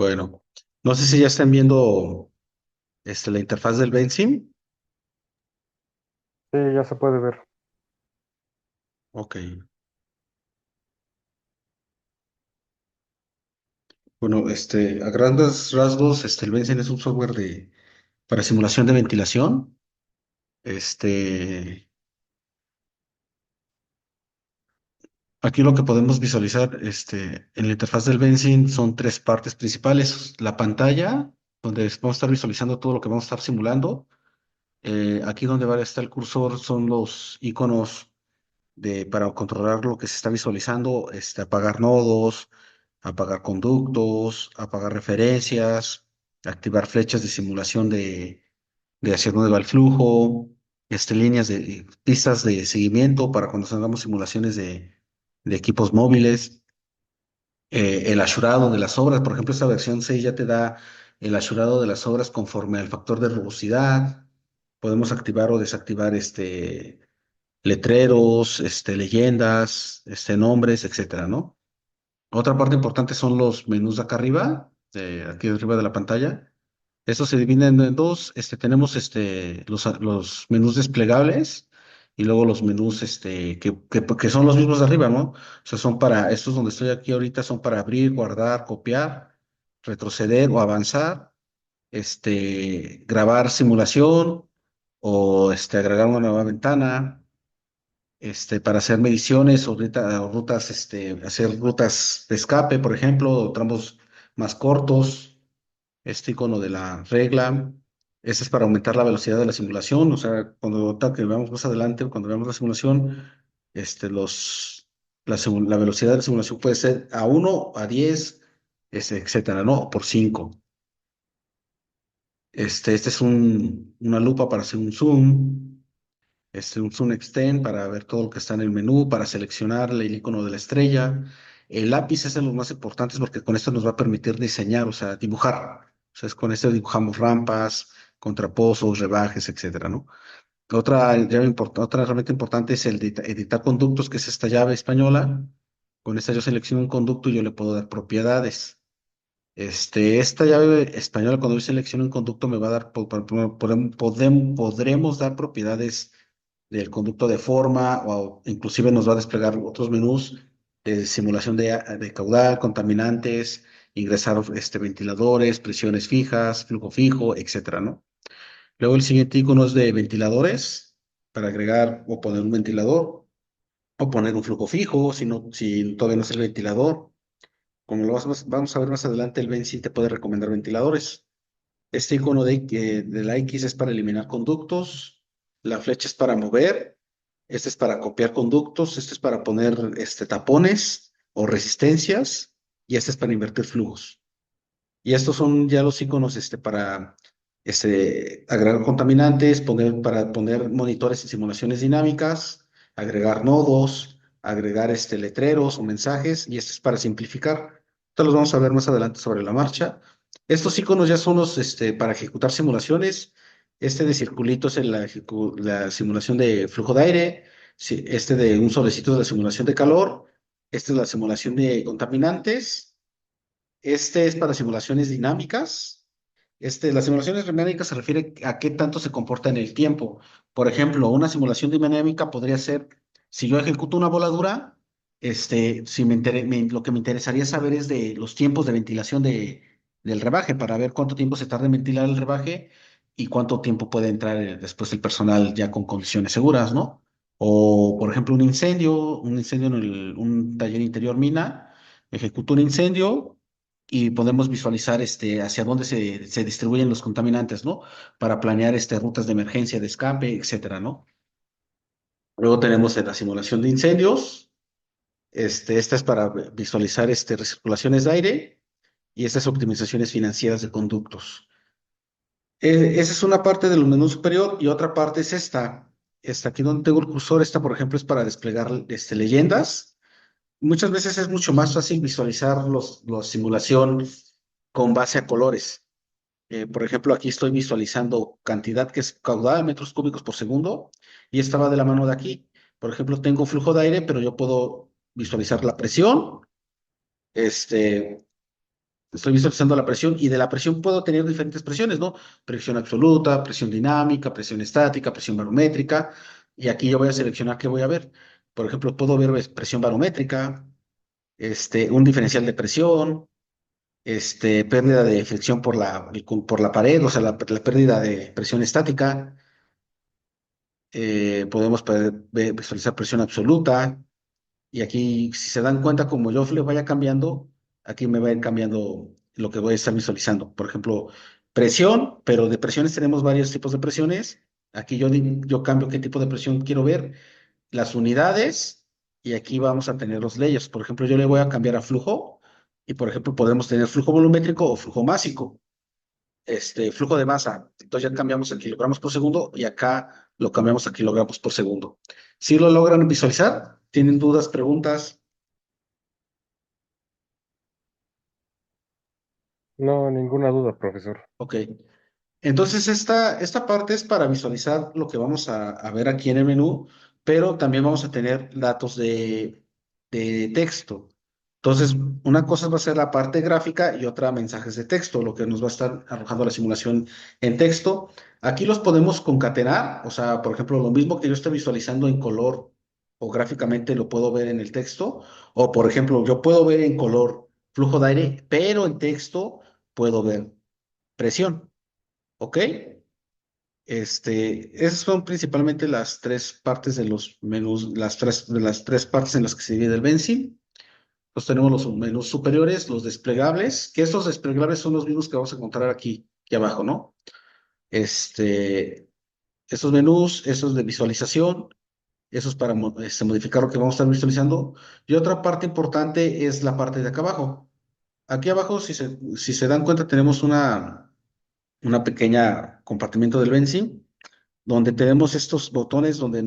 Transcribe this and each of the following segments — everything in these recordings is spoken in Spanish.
Bueno, no sé si ya están viendo la interfaz del Benzim. Sí, ya se puede ver. Ok. Bueno, a grandes rasgos, el Benzim es un software para simulación de ventilación. Este, Aquí lo que podemos visualizar, en la interfaz del Benzim son tres partes principales. La pantalla, donde vamos a estar visualizando todo lo que vamos a estar simulando. Aquí donde va a estar el cursor son los iconos para controlar lo que se está visualizando, apagar nodos, apagar conductos, apagar referencias, activar flechas de simulación de hacia dónde va el flujo, líneas de pistas de seguimiento para cuando hagamos simulaciones de equipos móviles, el asurado de las obras. Por ejemplo, esta versión 6 ya te da el asurado de las obras conforme al factor de rugosidad. Podemos activar o desactivar letreros, leyendas, nombres, etcétera, ¿no? Otra parte importante son los menús de acá arriba, aquí arriba de la pantalla. Estos se dividen en dos. Tenemos los menús desplegables y luego los menús que son los mismos de arriba, ¿no? O sea, estos donde estoy aquí ahorita son para abrir, guardar, copiar, retroceder o avanzar, grabar simulación o agregar una nueva ventana, para hacer mediciones o rutas, hacer rutas de escape, por ejemplo, o tramos más cortos, este icono de la regla. Este es para aumentar la velocidad de la simulación, o sea, ahorita que veamos más adelante, cuando veamos la simulación, la velocidad de la simulación puede ser a 1, a 10, etcétera, ¿no? O por 5. Este es una lupa para hacer un zoom. Un Zoom Extend para ver todo lo que está en el menú, para seleccionar el icono de la estrella. El lápiz es de los más importantes porque con esto nos va a permitir diseñar, o sea, dibujar. O sea, con esto dibujamos rampas, contrapozos, rebajes, etcétera, ¿no? Otra herramienta importante es el de editar conductos, que es esta llave española. Con esta yo selecciono un conducto y yo le puedo dar propiedades. Esta llave española, cuando yo selecciono un conducto, me va a dar, podremos dar propiedades del conducto de forma o inclusive nos va a desplegar otros menús de simulación de caudal, contaminantes, ingresar ventiladores, presiones fijas, flujo fijo, etcétera, ¿no? Luego el siguiente icono es de ventiladores, para agregar o poner un ventilador o poner un flujo fijo, si todavía no es el ventilador. Como vamos a ver más adelante, el Benzin te puede recomendar ventiladores. Este icono de la X es para eliminar conductos, la flecha es para mover, este es para copiar conductos, este es para poner tapones o resistencias y este es para invertir flujos. Y estos son ya los iconos para agregar contaminantes, para poner monitores y simulaciones dinámicas, agregar nodos, agregar letreros o mensajes, y este es para simplificar. Esto los vamos a ver más adelante sobre la marcha. Estos iconos ya son los para ejecutar simulaciones. Este de circulito es la simulación de flujo de aire. Este de un solecito es la simulación de calor. Esta es la simulación de contaminantes. Este es para simulaciones dinámicas. Las simulaciones dinámicas se refiere a qué tanto se comporta en el tiempo. Por ejemplo, una simulación dinámica podría ser, si yo ejecuto una voladura, si lo que me interesaría saber es de los tiempos de ventilación del rebaje, para ver cuánto tiempo se tarda en ventilar el rebaje y cuánto tiempo puede entrar después el personal ya con condiciones seguras, ¿no? O, por ejemplo, un incendio en un taller interior mina, ejecuto un incendio y podemos visualizar hacia dónde se distribuyen los contaminantes, ¿no? Para planear rutas de emergencia, de escape, etcétera, ¿no? Luego tenemos la simulación de incendios. Esta es para visualizar recirculaciones de aire y estas optimizaciones financieras de conductos. Esa es una parte del menú superior y otra parte es esta. Esta aquí donde tengo el cursor, esta por ejemplo es para desplegar leyendas. Muchas veces es mucho más fácil visualizar los simulación con base a colores. Por ejemplo, aquí estoy visualizando cantidad que es caudal, metros cúbicos por segundo, y esta va de la mano de aquí. Por ejemplo, tengo flujo de aire, pero yo puedo visualizar la presión, este, Estoy visualizando la presión y de la presión puedo tener diferentes presiones, ¿no? Presión absoluta, presión dinámica, presión estática, presión barométrica. Y aquí yo voy a seleccionar qué voy a ver. Por ejemplo, puedo ver presión barométrica, un diferencial de presión, pérdida de fricción por la pared, o sea, la pérdida de presión estática. Podemos visualizar presión absoluta. Y aquí, si se dan cuenta, como yo le vaya cambiando, aquí me va a ir cambiando lo que voy a estar visualizando. Por ejemplo, presión, pero de presiones tenemos varios tipos de presiones. Aquí yo cambio qué tipo de presión quiero ver, las unidades, y aquí vamos a tener los layers. Por ejemplo, yo le voy a cambiar a flujo, y por ejemplo, podemos tener flujo volumétrico o flujo másico, flujo de masa. Entonces ya cambiamos a kilogramos por segundo y acá lo cambiamos a kilogramos por segundo. ¿Sí lo logran visualizar? ¿Tienen dudas, preguntas? No, ninguna duda, profesor. Ok. Entonces, esta parte es para visualizar lo que vamos a ver aquí en el menú, pero también vamos a tener datos de texto. Entonces, una cosa va a ser la parte gráfica y otra mensajes de texto, lo que nos va a estar arrojando la simulación en texto. Aquí los podemos concatenar, o sea, por ejemplo, lo mismo que yo estoy visualizando en color o gráficamente lo puedo ver en el texto, o por ejemplo, yo puedo ver en color flujo de aire, pero en texto puedo ver presión. ¿Ok? Esas son principalmente las tres partes de los menús, de las tres partes en las que se divide el Benzin. Pues tenemos los menús superiores, los desplegables, que estos desplegables son los mismos que vamos a encontrar aquí abajo, ¿no? Estos menús, esos de visualización, esos para modificar lo que vamos a estar visualizando. Y otra parte importante es la parte de acá abajo. Aquí abajo, si se dan cuenta, tenemos una pequeña compartimiento del Benzin donde tenemos estos botones donde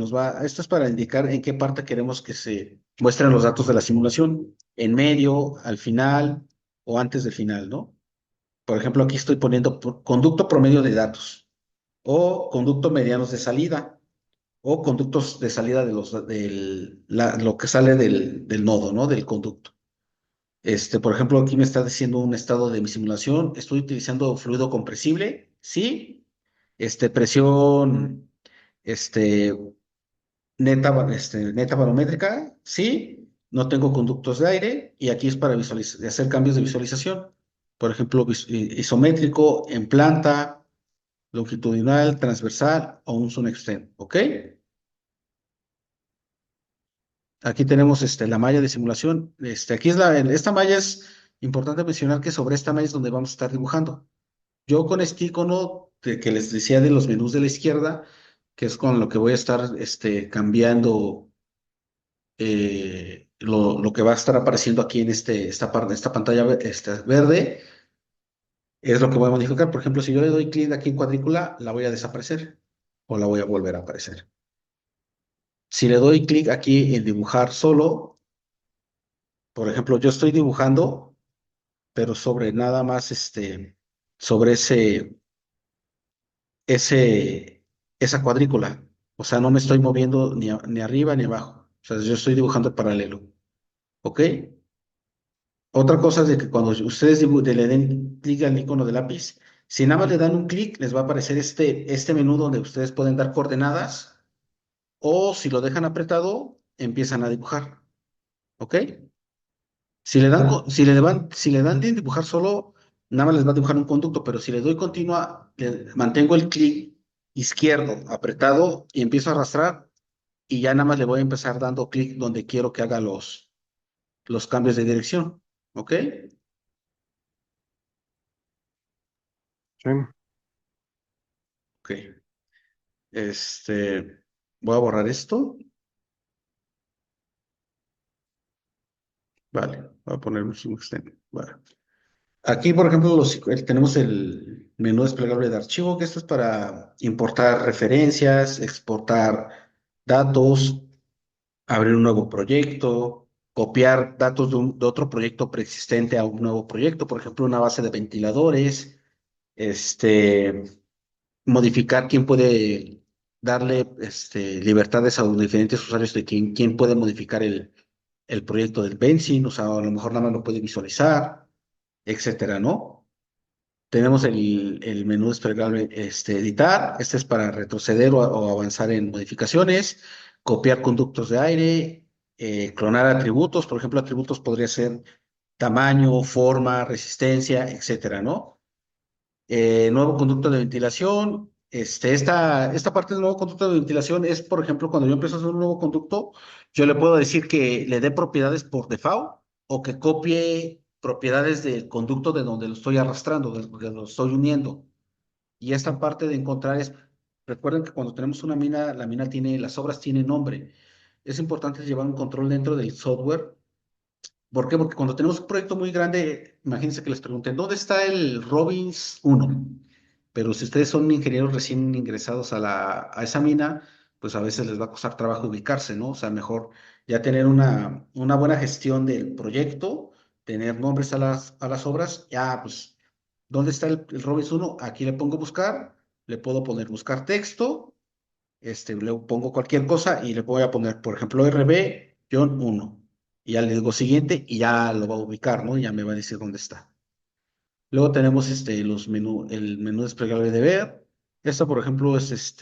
esto es para indicar en qué parte queremos que se muestren los datos de la simulación, en medio, al final o antes del final, ¿no? Por ejemplo, aquí estoy poniendo conducto promedio de datos o conducto medianos de salida o conductos de salida lo que sale del nodo, ¿no? Del conducto. Por ejemplo, aquí me está diciendo un estado de mi simulación. Estoy utilizando fluido compresible, sí. Presión, este, neta barométrica, sí, no tengo conductos de aire y aquí es para hacer cambios de visualización. Por ejemplo, isométrico en planta, longitudinal, transversal o un zoom extent, ¿ok? Aquí tenemos la malla de simulación. Aquí esta malla es importante mencionar que sobre esta malla es donde vamos a estar dibujando. Yo con este icono que les decía de los menús de la izquierda, que es con lo que voy a estar cambiando lo que va a estar apareciendo aquí en esta pantalla verde, es lo que voy a modificar. Por ejemplo, si yo le doy clic aquí en cuadrícula, la voy a desaparecer o la voy a volver a aparecer. Si le doy clic aquí en dibujar solo, por ejemplo, yo estoy dibujando, pero sobre nada más sobre esa cuadrícula. O sea, no me estoy moviendo ni arriba ni abajo. O sea, yo estoy dibujando en paralelo. ¿Ok? Otra cosa es de que cuando ustedes le den clic al icono de lápiz, si nada más le dan un clic, les va a aparecer este menú donde ustedes pueden dar coordenadas o si lo dejan apretado, empiezan a dibujar. ¿Ok? Si le dan en dibujar solo, nada más les va a dibujar un conducto, pero si le doy continua, mantengo el clic izquierdo apretado y empiezo a arrastrar y ya nada más le voy a empezar dando clic donde quiero que haga los cambios de dirección. ¿Ok? Sí. Ok. Voy a borrar esto. Vale, voy a poner un zoom extend. Vale. Aquí, por ejemplo, tenemos el menú desplegable de archivo, que esto es para importar referencias, exportar datos, abrir un nuevo proyecto, copiar datos de otro proyecto preexistente a un nuevo proyecto, por ejemplo, una base de ventiladores, este, modificar quién puede darle libertades a los diferentes usuarios de quién puede modificar el proyecto del Benzin, o sea, a lo mejor nada más lo puede visualizar. etcétera, ¿no? Tenemos el menú desplegable, editar. Este es para retroceder o avanzar en modificaciones, copiar conductos de aire, clonar atributos. Por ejemplo, atributos podría ser tamaño, forma, resistencia, etcétera, ¿no? Nuevo conducto de ventilación. Esta parte del nuevo conducto de ventilación es, por ejemplo, cuando yo empiezo a hacer un nuevo conducto, yo le puedo decir que le dé propiedades por default o que copie propiedades del conducto de donde lo estoy arrastrando, de donde lo estoy uniendo. Y esta parte de encontrar es, recuerden que cuando tenemos una mina, la mina tiene, las obras tienen nombre. Es importante llevar un control dentro del software. ¿Por qué? Porque cuando tenemos un proyecto muy grande, imagínense que les pregunten, ¿dónde está el Robbins 1? Pero si ustedes son ingenieros recién ingresados a esa mina, pues a veces les va a costar trabajo ubicarse, ¿no? O sea, mejor ya tener una buena gestión del proyecto, tener nombres a las obras, ya, pues, ¿dónde está el Robbins 1? Aquí le pongo buscar, le puedo poner buscar texto, le pongo cualquier cosa y le voy a poner, por ejemplo, RB-1. Y ya le digo siguiente y ya lo va a ubicar, ¿no? Ya me va a decir dónde está. Luego tenemos el menú desplegable de ver. Esto, por ejemplo, es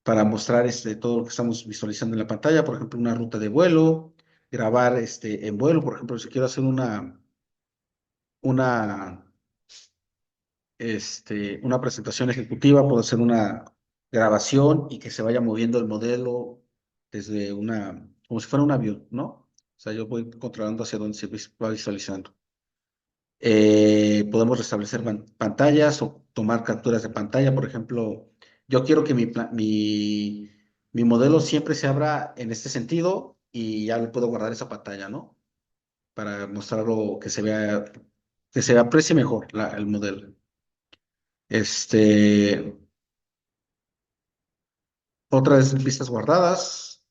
para mostrar todo lo que estamos visualizando en la pantalla. Por ejemplo, una ruta de vuelo, grabar en vuelo. Por ejemplo, si quiero hacer una, una presentación ejecutiva, puedo hacer una grabación y que se vaya moviendo el modelo desde como si fuera un avión, ¿no? O sea, yo voy controlando hacia dónde se va visualizando. Podemos restablecer pantallas o tomar capturas de pantalla. Por ejemplo, yo quiero que mi modelo siempre se abra en este sentido y ya le puedo guardar esa pantalla, ¿no? Para mostrarlo que se aprecie mejor el modelo. Este, Otras vistas guardadas,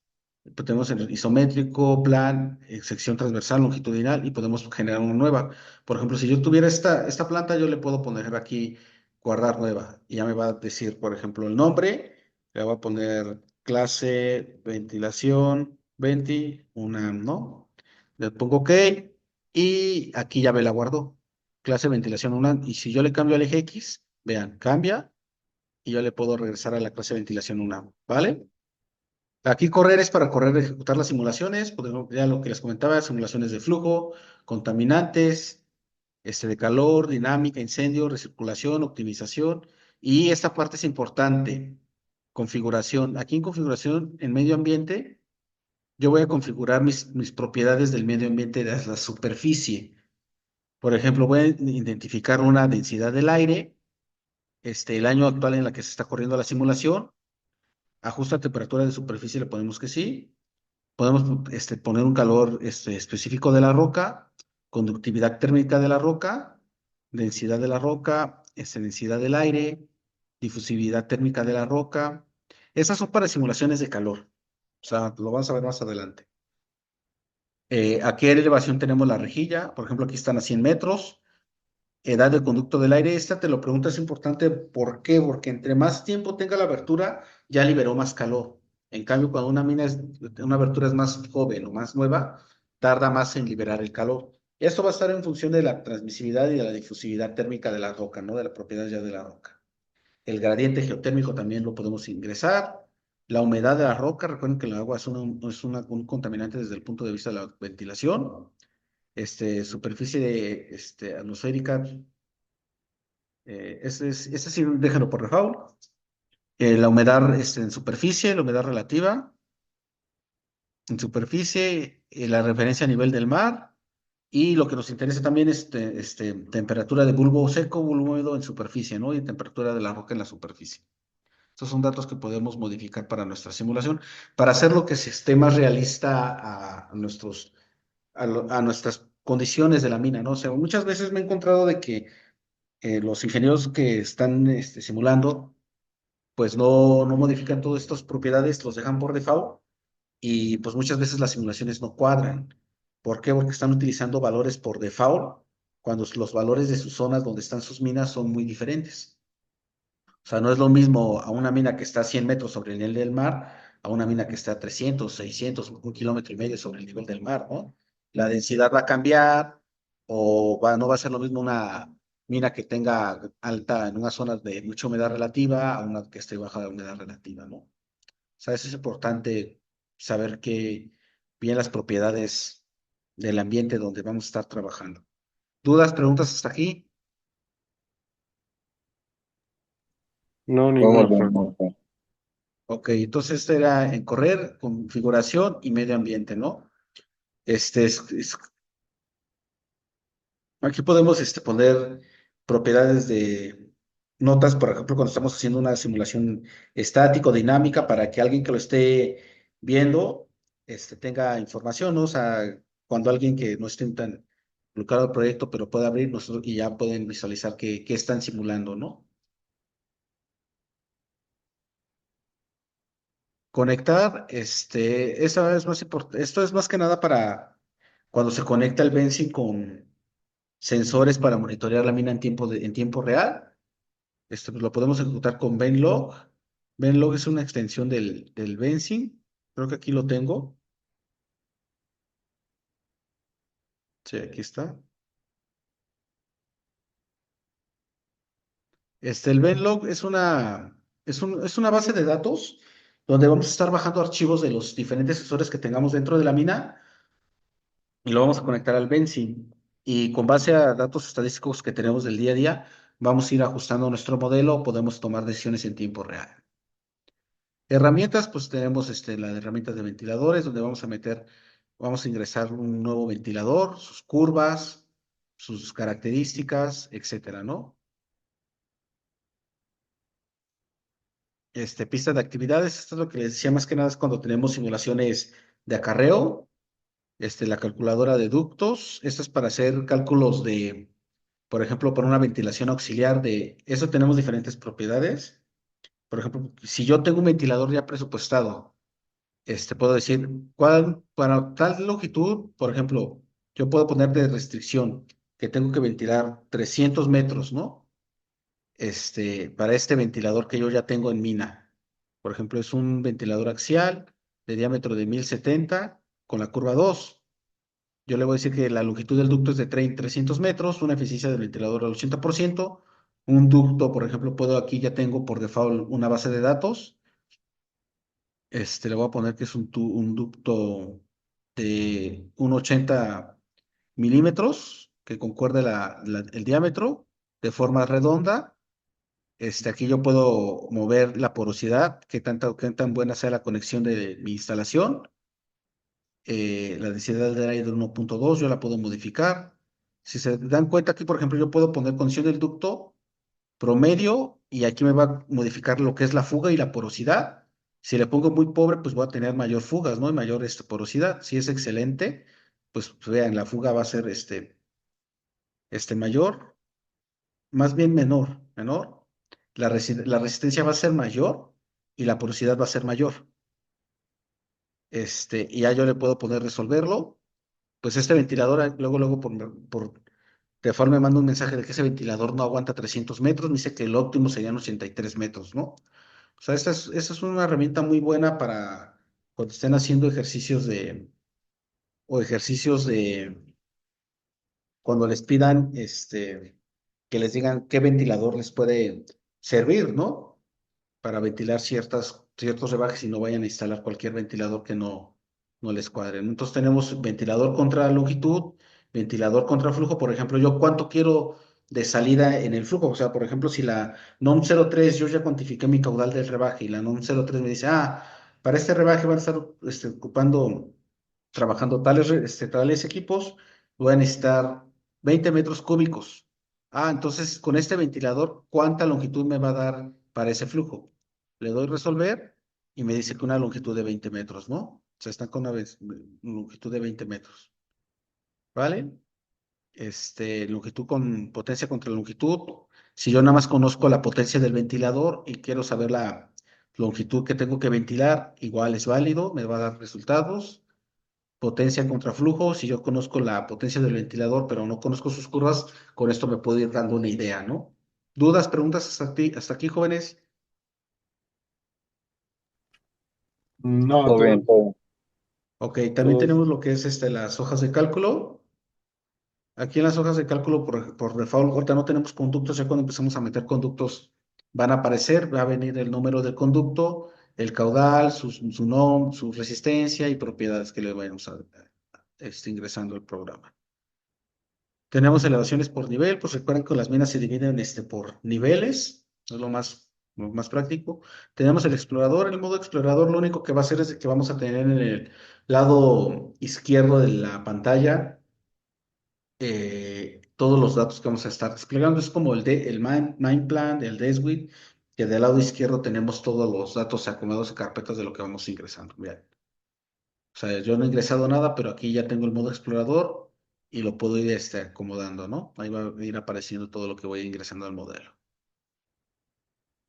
pues tenemos el isométrico, plan, sección transversal, longitudinal y podemos generar una nueva. Por ejemplo, si yo tuviera esta planta, yo le puedo poner aquí guardar nueva y ya me va a decir, por ejemplo, el nombre, le voy a poner clase ventilación 20, una, ¿no? Le pongo OK y aquí ya me la guardó. Clase ventilación una y si yo le cambio al eje X, vean, cambia y yo le puedo regresar a la clase de ventilación una, ¿vale? Aquí correr es para correr, ejecutar las simulaciones, ya lo que les comentaba, simulaciones de flujo, contaminantes, de calor, dinámica, incendio, recirculación, optimización. Y esta parte es importante, configuración. Aquí en configuración, en medio ambiente, yo voy a configurar mis propiedades del medio ambiente de la superficie. Por ejemplo, voy a identificar una densidad del aire, el año actual en la que se está corriendo la simulación. Ajusta temperatura de superficie, le ponemos que sí. Podemos poner un calor específico de la roca, conductividad térmica de la roca, densidad de la roca, densidad del aire, difusividad térmica de la roca. Esas son para simulaciones de calor. O sea, lo vamos a ver más adelante. ¿A qué elevación tenemos la rejilla? Por ejemplo, aquí están a 100 metros. Edad del conducto del aire, esta te lo pregunto, es importante. ¿Por qué? Porque entre más tiempo tenga la abertura, ya liberó más calor. En cambio, cuando una abertura es más joven o más nueva, tarda más en liberar el calor. Esto va a estar en función de la transmisividad y de la difusividad térmica de la roca, ¿no? De la propiedad ya de la roca. El gradiente geotérmico también lo podemos ingresar. La humedad de la roca, recuerden que el agua un contaminante desde el punto de vista de la ventilación. Superficie atmosférica, ese sí, déjalo por default. La humedad en superficie, la humedad relativa en superficie, la referencia a nivel del mar y lo que nos interesa también es temperatura de bulbo seco, bulbo húmedo en superficie, ¿no? Y temperatura de la roca en la superficie. Estos son datos que podemos modificar para nuestra simulación, para hacer lo que se esté más realista a nuestras condiciones de la mina, ¿no? O sea, muchas veces me he encontrado de que los ingenieros que están simulando, pues no modifican todas estas propiedades, los dejan por default y pues muchas veces las simulaciones no cuadran. ¿Por qué? Porque están utilizando valores por default cuando los valores de sus zonas donde están sus minas son muy diferentes. O sea, no es lo mismo a una mina que está a 100 metros sobre el nivel del mar, a una mina que está a 300, 600, 1,5 kilómetros sobre el nivel del mar, ¿no? La densidad va a cambiar, no va a ser lo mismo una mina que tenga alta en una zona de mucha humedad relativa a una que esté baja de humedad relativa, ¿no? O sea, eso es importante saber que bien las propiedades del ambiente donde vamos a estar trabajando. ¿Dudas, preguntas hasta aquí? No, Vamos ninguna, bien, profe. vamos bien. Ok, entonces este era en correr, configuración y medio ambiente, ¿no? Este aquí podemos poner propiedades de notas, por ejemplo, cuando estamos haciendo una simulación estático, dinámica, para que alguien que lo esté viendo tenga información, ¿no? O sea, cuando alguien que no esté tan involucrado al proyecto, pero pueda abrir nosotros y ya pueden visualizar qué están simulando, ¿no? Conectar, esa es más esto es más que nada para cuando se conecta el Benzing con sensores para monitorear la mina en tiempo real. Pues lo podemos ejecutar con Venlog. Venlog es una extensión del Benzing. Creo que aquí lo tengo. Sí, aquí está. El Venlog es una base de datos donde vamos a estar bajando archivos de los diferentes sensores que tengamos dentro de la mina y lo vamos a conectar al Benzing. Y con base a datos estadísticos que tenemos del día a día, vamos a ir ajustando nuestro modelo, podemos tomar decisiones en tiempo real. Herramientas, pues tenemos la de herramientas de ventiladores, donde vamos a ingresar un nuevo ventilador, sus curvas, sus características, etcétera, ¿no? Pista de actividades, esto es lo que les decía más que nada es cuando tenemos simulaciones de acarreo, la calculadora de ductos, esto es para hacer cálculos por ejemplo, para una ventilación auxiliar eso tenemos diferentes propiedades. Por ejemplo, si yo tengo un ventilador ya presupuestado, puedo decir, para tal longitud, por ejemplo, yo puedo poner de restricción que tengo que ventilar 300 metros, ¿no? Para este ventilador que yo ya tengo en mina. Por ejemplo, es un ventilador axial de diámetro de 1070 con la curva 2. Yo le voy a decir que la longitud del ducto es de 300 metros, una eficiencia del ventilador al 80%. Un ducto, por ejemplo, aquí ya tengo por default una base de datos. Le voy a poner que es un ducto de 1,80 milímetros, que concuerde el diámetro de forma redonda. Aquí yo puedo mover la porosidad, qué tan buena sea la conexión de mi instalación. La densidad del aire de 1,2 yo la puedo modificar. Si se dan cuenta aquí, por ejemplo, yo puedo poner condición del ducto promedio y aquí me va a modificar lo que es la fuga y la porosidad. Si le pongo muy pobre, pues voy a tener mayor fugas, ¿no? Y mayor porosidad. Si es excelente, pues vean, la fuga va a ser mayor, más bien menor. La resistencia va a ser mayor y la porosidad va a ser mayor. Y ya yo le puedo poner resolverlo. Pues este ventilador, luego por default me manda un mensaje de que ese ventilador no aguanta 300 metros, me dice que el óptimo serían 83 metros, ¿no? O sea, esta es una herramienta muy buena para cuando estén haciendo ejercicios cuando les pidan, que les digan qué ventilador les puede servir, ¿no? Para ventilar ciertos rebajes y no vayan a instalar cualquier ventilador que no les cuadre, ¿no? Entonces tenemos ventilador contra longitud, ventilador contra flujo. Por ejemplo, yo cuánto quiero de salida en el flujo. O sea, por ejemplo, si la NOM 03 yo ya cuantifiqué mi caudal del rebaje y la NOM 03 me dice, para este rebaje van a estar trabajando tales equipos, voy a necesitar 20 metros cúbicos. Entonces con este ventilador, ¿cuánta longitud me va a dar para ese flujo? Le doy resolver y me dice que una longitud de 20 metros, ¿no? O sea, están con una longitud de 20 metros, ¿vale? Longitud con potencia contra longitud. Si yo nada más conozco la potencia del ventilador y quiero saber la longitud que tengo que ventilar, igual es válido, me va a dar resultados. Potencia contra flujo, si yo conozco la potencia del ventilador, pero no conozco sus curvas, con esto me puedo ir dando una idea, ¿no? ¿Dudas, preguntas hasta aquí, jóvenes? No, Todo bien, todo bien. Ok, también todo, tenemos lo que es las hojas de cálculo. Aquí en las hojas de cálculo por default, ahorita no tenemos conductos, ya cuando empezamos a meter conductos van a aparecer, va a venir el número del conducto, el caudal, su nombre, su resistencia y propiedades que le vayamos a, ingresando al programa. Tenemos elevaciones por nivel, pues recuerden que las minas se dividen por niveles, es lo más práctico. Tenemos el explorador, el modo explorador lo único que va a hacer es que vamos a tener en el lado izquierdo de la pantalla todos los datos que vamos a estar desplegando. Es como el main plan, el DESWIT, que del lado izquierdo tenemos todos los datos acomodados en carpetas de lo que vamos ingresando. Bien. O sea, yo no he ingresado nada, pero aquí ya tengo el modo explorador y lo puedo ir acomodando, ¿no? Ahí va a ir apareciendo todo lo que voy ingresando al modelo.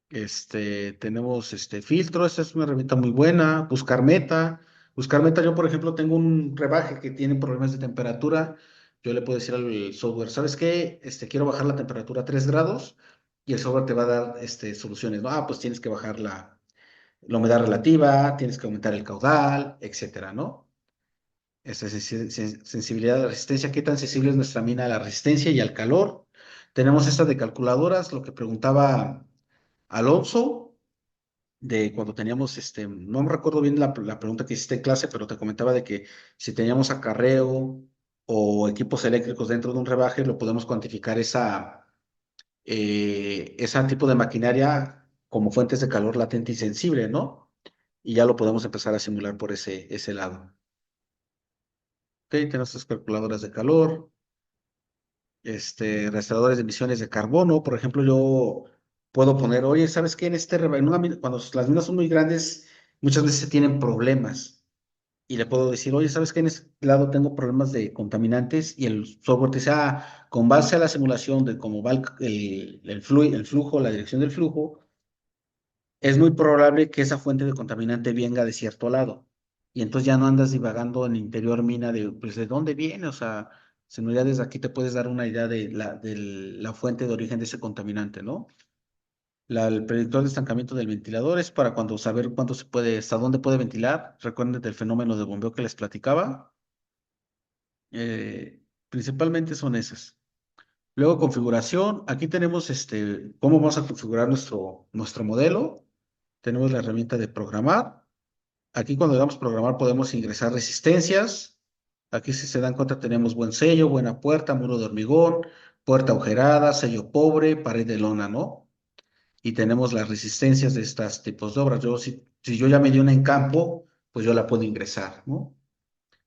Tenemos filtro, esta es una herramienta muy buena. Buscar meta. Buscar meta, yo por ejemplo tengo un rebaje que tiene problemas de temperatura. Yo le puedo decir al software, ¿sabes qué? Quiero bajar la temperatura a 3 grados y el software te va a dar soluciones, ¿no? Ah, pues tienes que bajar la humedad relativa, tienes que aumentar el caudal, etcétera, ¿no? Sensibilidad a la resistencia, ¿qué tan sensible es nuestra mina a la resistencia y al calor? Tenemos esta de calculadoras, lo que preguntaba Alonso de cuando teníamos, no me recuerdo bien la pregunta que hiciste en clase, pero te comentaba de que si teníamos acarreo o equipos eléctricos dentro de un rebaje, lo podemos cuantificar ese tipo de maquinaria como fuentes de calor latente y sensible, ¿no? Y ya lo podemos empezar a simular por ese lado. Ok, tenemos estas calculadoras de calor, rastreadores de emisiones de carbono, por ejemplo, yo puedo poner, oye, ¿sabes qué? Cuando las minas son muy grandes, muchas veces se tienen problemas. Y le puedo decir, oye, ¿sabes qué? En este lado tengo problemas de contaminantes y el software te dice, con base a la simulación de cómo va el flujo, la dirección del flujo, es muy probable que esa fuente de contaminante venga de cierto lado. Y entonces ya no andas divagando en interior mina de, pues, ¿de dónde viene? O sea, sino ya desde aquí te puedes dar una idea de la fuente de origen de ese contaminante, ¿no? El predictor de estancamiento del ventilador es para cuando saber cuánto se puede, hasta dónde puede ventilar. Recuerden del fenómeno de bombeo que les platicaba. Principalmente son esas. Luego configuración. Aquí tenemos cómo vamos a configurar nuestro modelo. Tenemos la herramienta de programar. Aquí cuando le damos programar podemos ingresar resistencias. Aquí si se dan cuenta tenemos buen sello, buena puerta, muro de hormigón, puerta agujerada, sello pobre, pared de lona, ¿no? Y tenemos las resistencias de estos tipos de obras. Si yo ya me di una en campo, pues yo la puedo ingresar, ¿no?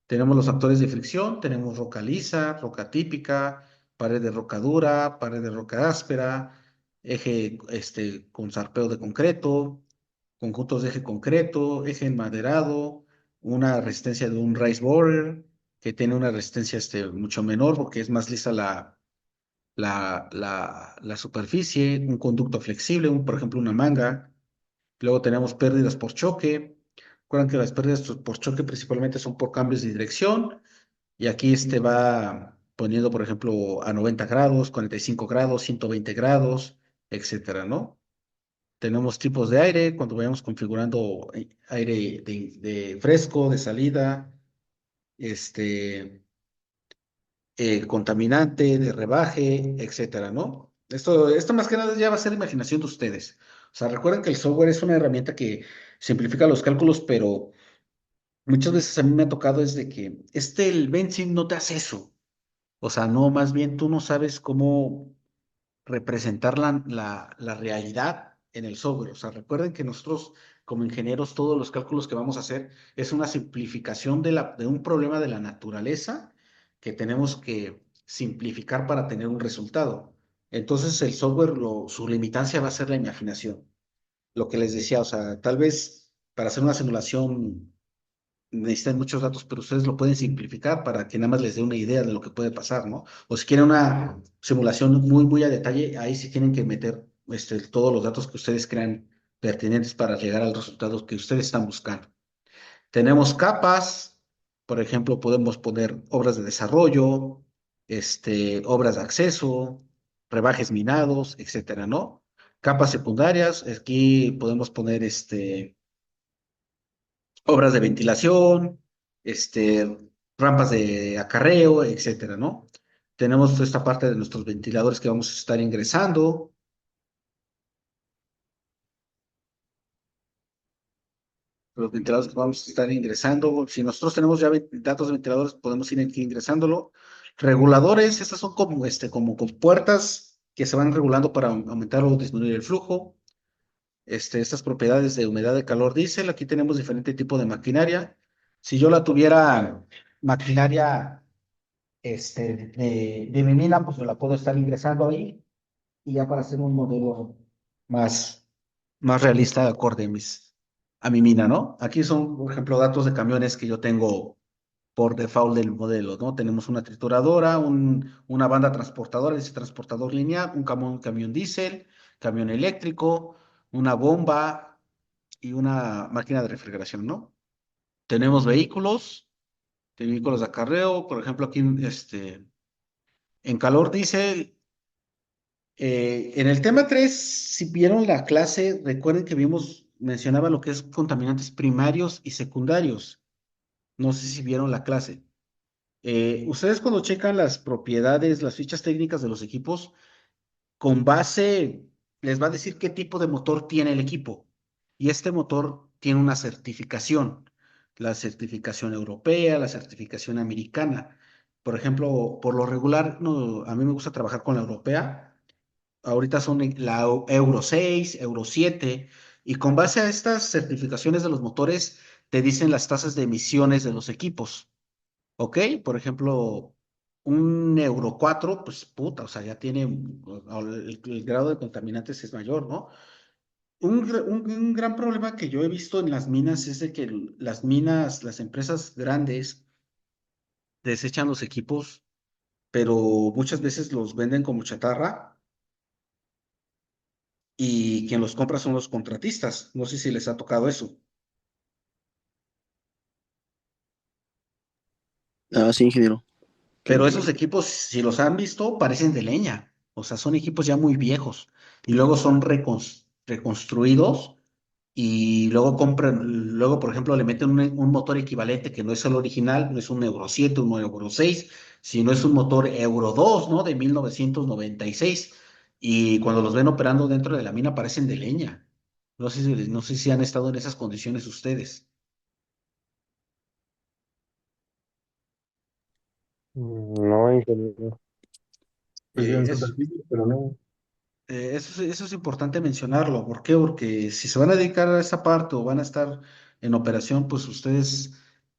Tenemos los factores de fricción, tenemos roca lisa, roca típica, pared de roca dura, pared de roca áspera, eje con zarpeo de concreto, conjuntos de eje concreto, eje enmaderado, una resistencia de un raised borer, que tiene una resistencia mucho menor porque es más lisa la superficie, un conducto flexible, por ejemplo, una manga. Luego tenemos pérdidas por choque. Recuerden que las pérdidas por choque principalmente son por cambios de dirección. Y aquí va poniendo, por ejemplo, a 90 grados, 45 grados, 120 grados, etcétera, ¿no? Tenemos tipos de aire, cuando vayamos configurando aire de fresco, de salida, este, contaminante, de rebaje, etcétera, ¿no? Esto más que nada ya va a ser imaginación de ustedes. O sea, recuerden que el software es una herramienta que simplifica los cálculos, pero muchas veces a mí me ha tocado es de que el Benzin no te hace eso. O sea, no, más bien tú no sabes cómo representar la realidad en el software. O sea, recuerden que nosotros como ingenieros todos los cálculos que vamos a hacer es una simplificación de un problema de la naturaleza que tenemos que simplificar para tener un resultado. Entonces el software, su limitancia va a ser la imaginación. Lo que les decía, o sea, tal vez para hacer una simulación necesitan muchos datos, pero ustedes lo pueden simplificar para que nada más les dé una idea de lo que puede pasar, ¿no? O si quieren una simulación muy, muy a detalle, ahí sí tienen que meter todos los datos que ustedes crean pertinentes para llegar al resultado que ustedes están buscando. Tenemos capas, por ejemplo, podemos poner obras de desarrollo, obras de acceso, rebajes minados, etcétera, ¿no? Capas secundarias, aquí podemos poner obras de ventilación, rampas de acarreo, etcétera, ¿no? Tenemos esta parte de nuestros ventiladores que vamos a estar ingresando. Los ventiladores que vamos a estar ingresando. Si nosotros tenemos ya datos de ventiladores, podemos ir aquí ingresándolo. Reguladores, estas son como, como con puertas que se van regulando para aumentar o disminuir el flujo. Estas propiedades de humedad, de calor, diésel. Aquí tenemos diferente tipo de maquinaria. Si yo la tuviera maquinaria de mi mina, pues yo la puedo estar ingresando ahí y ya para hacer un modelo más, más realista de acorde a mi mina, ¿no? Aquí son, por ejemplo, datos de camiones que yo tengo por default del modelo, ¿no? Tenemos una trituradora, una banda transportadora, ese transportador lineal, un camión diésel, camión eléctrico, una bomba y una máquina de refrigeración, ¿no? Tenemos vehículos de acarreo, por ejemplo, aquí en calor diésel. En el tema 3, si vieron la clase, recuerden que mencionaba lo que es contaminantes primarios y secundarios. No sé si vieron la clase. Ustedes cuando checan las propiedades, las fichas técnicas de los equipos, con base, les va a decir qué tipo de motor tiene el equipo. Y este motor tiene una certificación, la certificación europea, la certificación americana. Por ejemplo, por lo regular, no, a mí me gusta trabajar con la europea. Ahorita son la Euro 6, Euro 7, y con base a estas certificaciones de los motores, te dicen las tasas de emisiones de los equipos. ¿Ok? Por ejemplo, un Euro 4, pues puta, o sea, ya tiene, el grado de contaminantes es mayor, ¿no? Un gran problema que yo he visto en las minas es de que las minas, las empresas grandes desechan los equipos, pero muchas veces los venden como chatarra y quien los compra son los contratistas. No sé si les ha tocado eso. Ah, sí, ingeniero. Pero esos Que equipos, si los han visto, parecen de leña. O sea, son equipos ya muy viejos. Y luego son reconstruidos y luego compran, luego, por ejemplo, le meten un motor equivalente que no es el original, no es un Euro 7, un Euro 6, sino es un motor Euro 2, ¿no? De 1996. Y cuando los ven operando dentro de la mina parecen de leña. No sé si han estado en esas condiciones ustedes. No, ingeniero. Pues Eh, en es, superficie, pero no. eso es importante mencionarlo. ¿Por qué? Porque si se van a dedicar a esa parte o van a estar en operación, pues ustedes,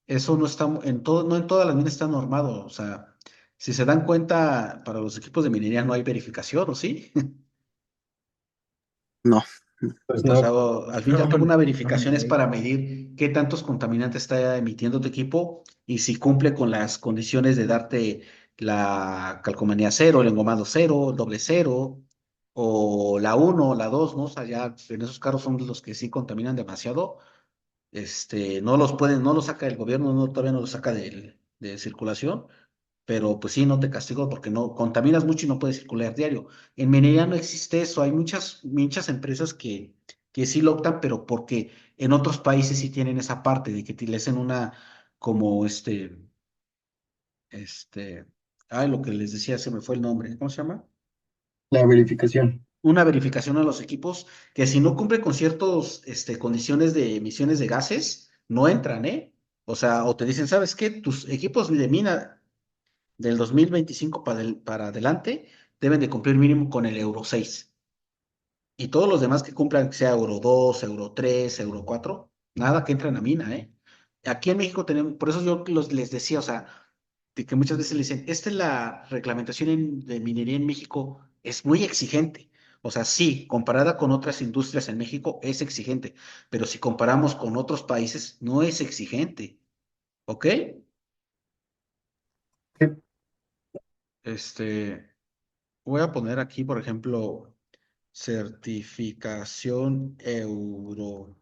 eso no está en todo, no en todas las minas está normado. O sea, si se dan cuenta, para los equipos de minería no hay verificación, ¿o sí? no. Pues O sea, no. al fin y al cabo, una verificación es para medir qué tantos contaminantes está emitiendo tu equipo y si cumple con las condiciones de darte la calcomanía cero, el engomado cero, el doble cero, o la uno o la 2, ¿no? O sea, ya en esos carros son los que sí contaminan demasiado. No los pueden, no los saca el gobierno, no, todavía no los saca de circulación, pero pues sí, no te castigo porque no contaminas mucho y no puedes circular diario. En minería no existe eso, hay muchas empresas que sí lo optan, pero porque en otros países sí tienen esa parte de que te le hacen una, como este, ay, lo que les decía, se me fue el nombre, ¿cómo se llama? La verificación. Una verificación a los equipos que si no cumple con ciertas condiciones de emisiones de gases, no entran, ¿eh? O sea, o te dicen, ¿sabes qué? Tus equipos de mina del 2025 para adelante deben de cumplir mínimo con el Euro 6. Y todos los demás que cumplan, sea Euro 2, Euro 3, Euro 4, nada que entren a mina, ¿eh? Aquí en México tenemos, por eso yo les decía, o sea, de que muchas veces le dicen, esta es la reglamentación de minería en México, es muy exigente. O sea, sí, comparada con otras industrias en México es exigente, pero si comparamos con otros países, no es exigente, ¿ok? Sí, Este, Voy a poner aquí, por ejemplo, certificación Euro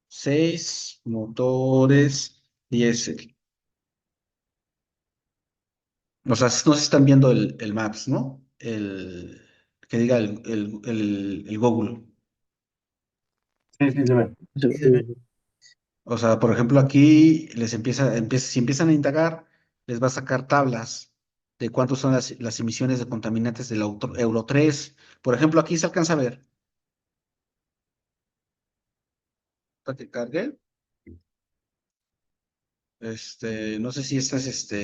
6 motores diésel. O sea, no se están viendo el Maps, ¿no? Que diga el Google. sí, sí, se ve. Se Sí, ve. sí. O sea, por ejemplo, aquí si empiezan a indagar, les va a sacar tablas de cuántos son las emisiones de contaminantes del Euro 3. Por ejemplo, aquí se alcanza a ver, para que cargue, no sé si esta es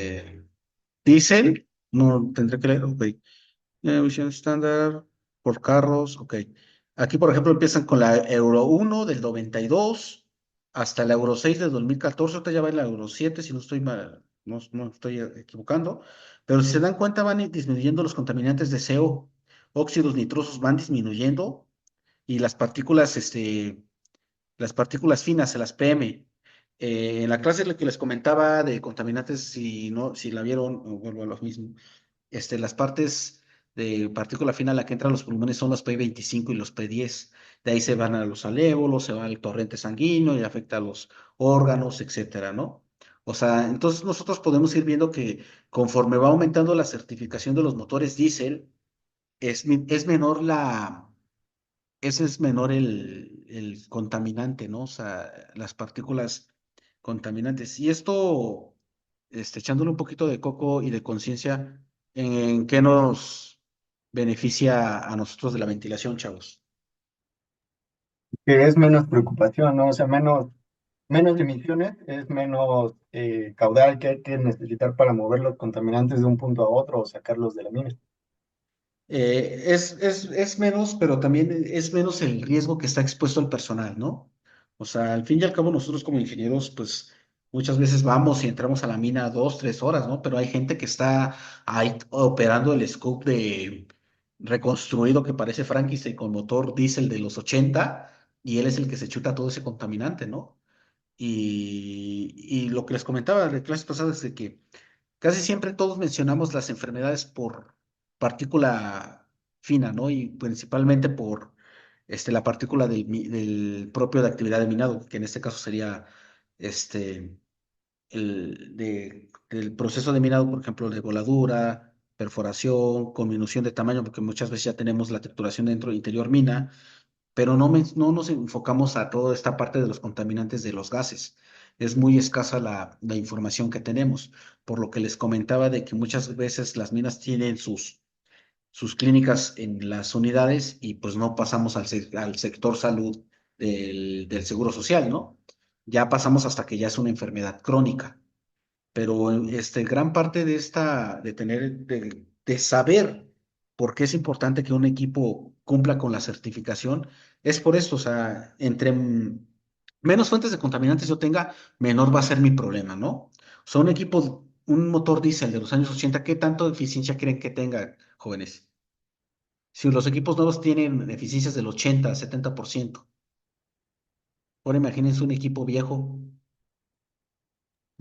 diésel, no tendré que leer, ok. Emisión estándar por carros, ok. Aquí, por ejemplo, empiezan con la Euro 1 del 92 hasta la Euro 6 del 2014. Ahorita ya va en la Euro 7, si no estoy mal, no estoy equivocando. Pero si se dan cuenta, van disminuyendo los contaminantes de CO, óxidos nitrosos van disminuyendo y las partículas finas, las PM. En la clase lo que les comentaba de contaminantes, si no, si la vieron, vuelvo a lo mismo. Las partes de partícula fina a la que entran los pulmones son los P25 y los P10. De ahí se van a los alévolos, se va al torrente sanguíneo y afecta a los órganos, etcétera, ¿no? O sea, entonces nosotros podemos ir viendo que conforme va aumentando la certificación de los motores diésel, es menor ese es menor el contaminante, ¿no? O sea, las partículas contaminantes. Y esto, echándole un poquito de coco y de conciencia, ¿en qué nos beneficia a nosotros de la ventilación, chavos? Que es menos preocupación, ¿no? O sea, menos emisiones, es menos caudal que hay que necesitar para mover los contaminantes de un punto a otro o sacarlos de la mina. Es menos, pero también es menos el riesgo que está expuesto el personal, ¿no? O sea, al fin y al cabo nosotros como ingenieros, pues muchas veces vamos y entramos a la mina 2, 3 horas, ¿no? Pero hay gente que está ahí operando el scope de reconstruido que parece Frankenstein con motor diésel de los 80 y él es el que se chuta todo ese contaminante, ¿no? Y lo que les comentaba de clases pasadas es de que casi siempre todos mencionamos las enfermedades por partícula fina, ¿no? Y principalmente por la partícula del propio de actividad de minado, que en este caso sería este, del proceso de minado, por ejemplo, de voladura, perforación, conminución de tamaño, porque muchas veces ya tenemos la trituración dentro del interior mina, pero no nos enfocamos a toda esta parte de los contaminantes de los gases. Es muy escasa la información que tenemos, por lo que les comentaba de que muchas veces las minas tienen sus clínicas en las unidades y pues no pasamos al sector salud del seguro social, ¿no? Ya pasamos hasta que ya es una enfermedad crónica, pero gran parte de de saber por qué es importante que un equipo cumpla con la certificación, es por esto, o sea, menos fuentes de contaminantes yo tenga, menor va a ser mi problema, ¿no? O sea, un motor diésel de los años 80, ¿qué tanto de eficiencia creen que tenga, jóvenes? Si los equipos nuevos tienen eficiencias del 80, 70%, ahora imagínense un equipo viejo,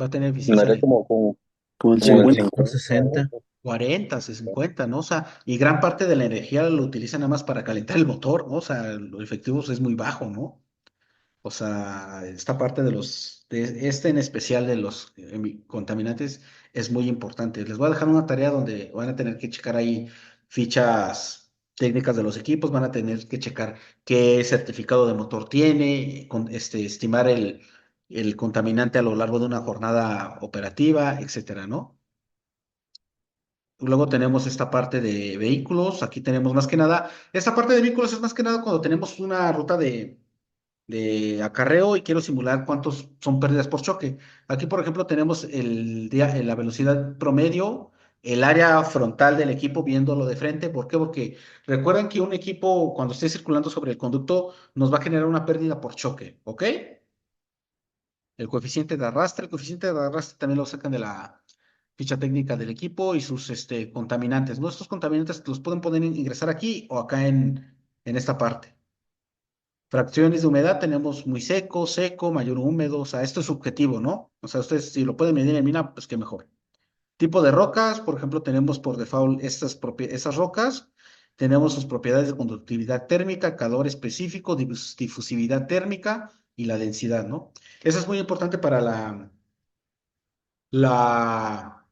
va a tener eficiencia Andaría de Como el como el 50 o 50. 60. 40, 50, ¿no? O sea, y gran parte de la energía lo utilizan nada más para calentar el motor, ¿no? O sea, lo efectivo es muy bajo, ¿no? O sea, esta parte en especial de los contaminantes es muy importante. Les voy a dejar una tarea donde van a tener que checar ahí fichas técnicas de los equipos, van a tener que checar qué certificado de motor tiene, estimar el contaminante a lo largo de una jornada operativa, etcétera, ¿no? Luego tenemos esta parte de vehículos. Aquí tenemos más que nada, esta parte de vehículos es más que nada cuando tenemos una ruta de acarreo y quiero simular cuántos son pérdidas por choque. Aquí, por ejemplo, tenemos la velocidad promedio, el área frontal del equipo viéndolo de frente. ¿Por qué? Porque recuerden que un equipo, cuando esté circulando sobre el conducto, nos va a generar una pérdida por choque, ¿ok? El coeficiente de arrastre también lo sacan de la ficha técnica del equipo y sus contaminantes. ¿No? Estos contaminantes los pueden poder ingresar aquí o acá en esta parte. Fracciones de humedad tenemos muy seco, seco, mayor húmedo, o sea, esto es subjetivo, ¿no? O sea, ustedes si lo pueden medir en mina, pues qué mejor. Tipo de rocas, por ejemplo, tenemos por default estas rocas, tenemos sus propiedades de conductividad térmica, calor específico, difusividad térmica y la densidad, ¿no? Eso es muy importante para la,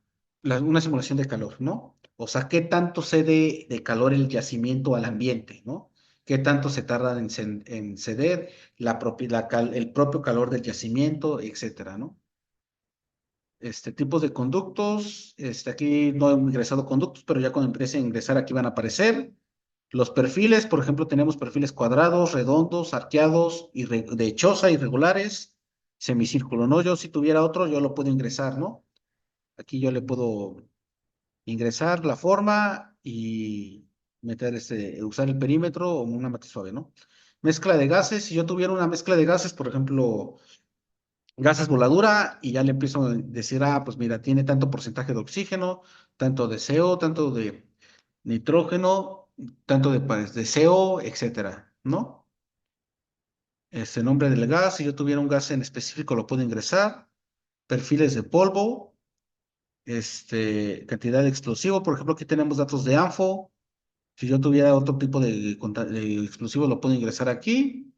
una simulación de calor, ¿no? O sea, ¿qué tanto cede de calor el yacimiento al ambiente, ¿no? ¿Qué tanto se tarda en ceder el propio calor del yacimiento, etcétera, ¿no? Tipos de conductos. Aquí no he ingresado conductos, pero ya cuando empiece a ingresar aquí van a aparecer. Los perfiles, por ejemplo, tenemos perfiles cuadrados, redondos, arqueados, de choza, irregulares, semicírculo, ¿no? Yo si tuviera otro, yo lo puedo ingresar, ¿no? Aquí yo le puedo ingresar la forma y meter usar el perímetro o una matiz suave, ¿no? Mezcla de gases, si yo tuviera una mezcla de gases, por ejemplo, gases voladura, y ya le empiezo a decir, pues mira, tiene tanto porcentaje de oxígeno, tanto de CO, tanto de nitrógeno, tanto de CO, etcétera, ¿no? Nombre del gas, si yo tuviera un gas en específico, lo puedo ingresar. Perfiles de polvo, cantidad de explosivo, por ejemplo, aquí tenemos datos de ANFO. Si yo tuviera otro tipo de explosivo, lo puedo ingresar aquí.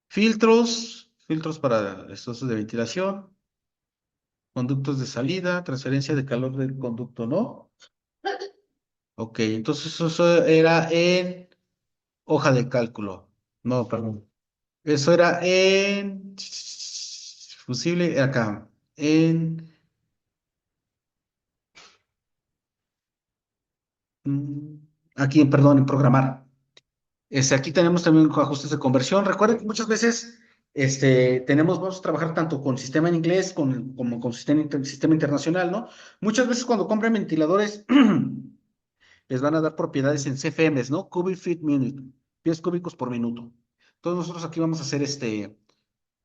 Filtros para estos de ventilación, conductos de salida, transferencia de calor del conducto, ¿no? Ok, entonces eso era en hoja de cálculo. No, perdón. Eso era en fusible, acá, mm, aquí, perdón, en programar. Aquí tenemos también ajustes de conversión. Recuerden que muchas veces vamos a trabajar tanto con sistema en inglés como con sistema internacional, ¿no? Muchas veces cuando compran ventiladores, les van a dar propiedades en CFMs, ¿no? Cubic feet minute, pies cúbicos por minuto. Entonces nosotros aquí vamos a hacer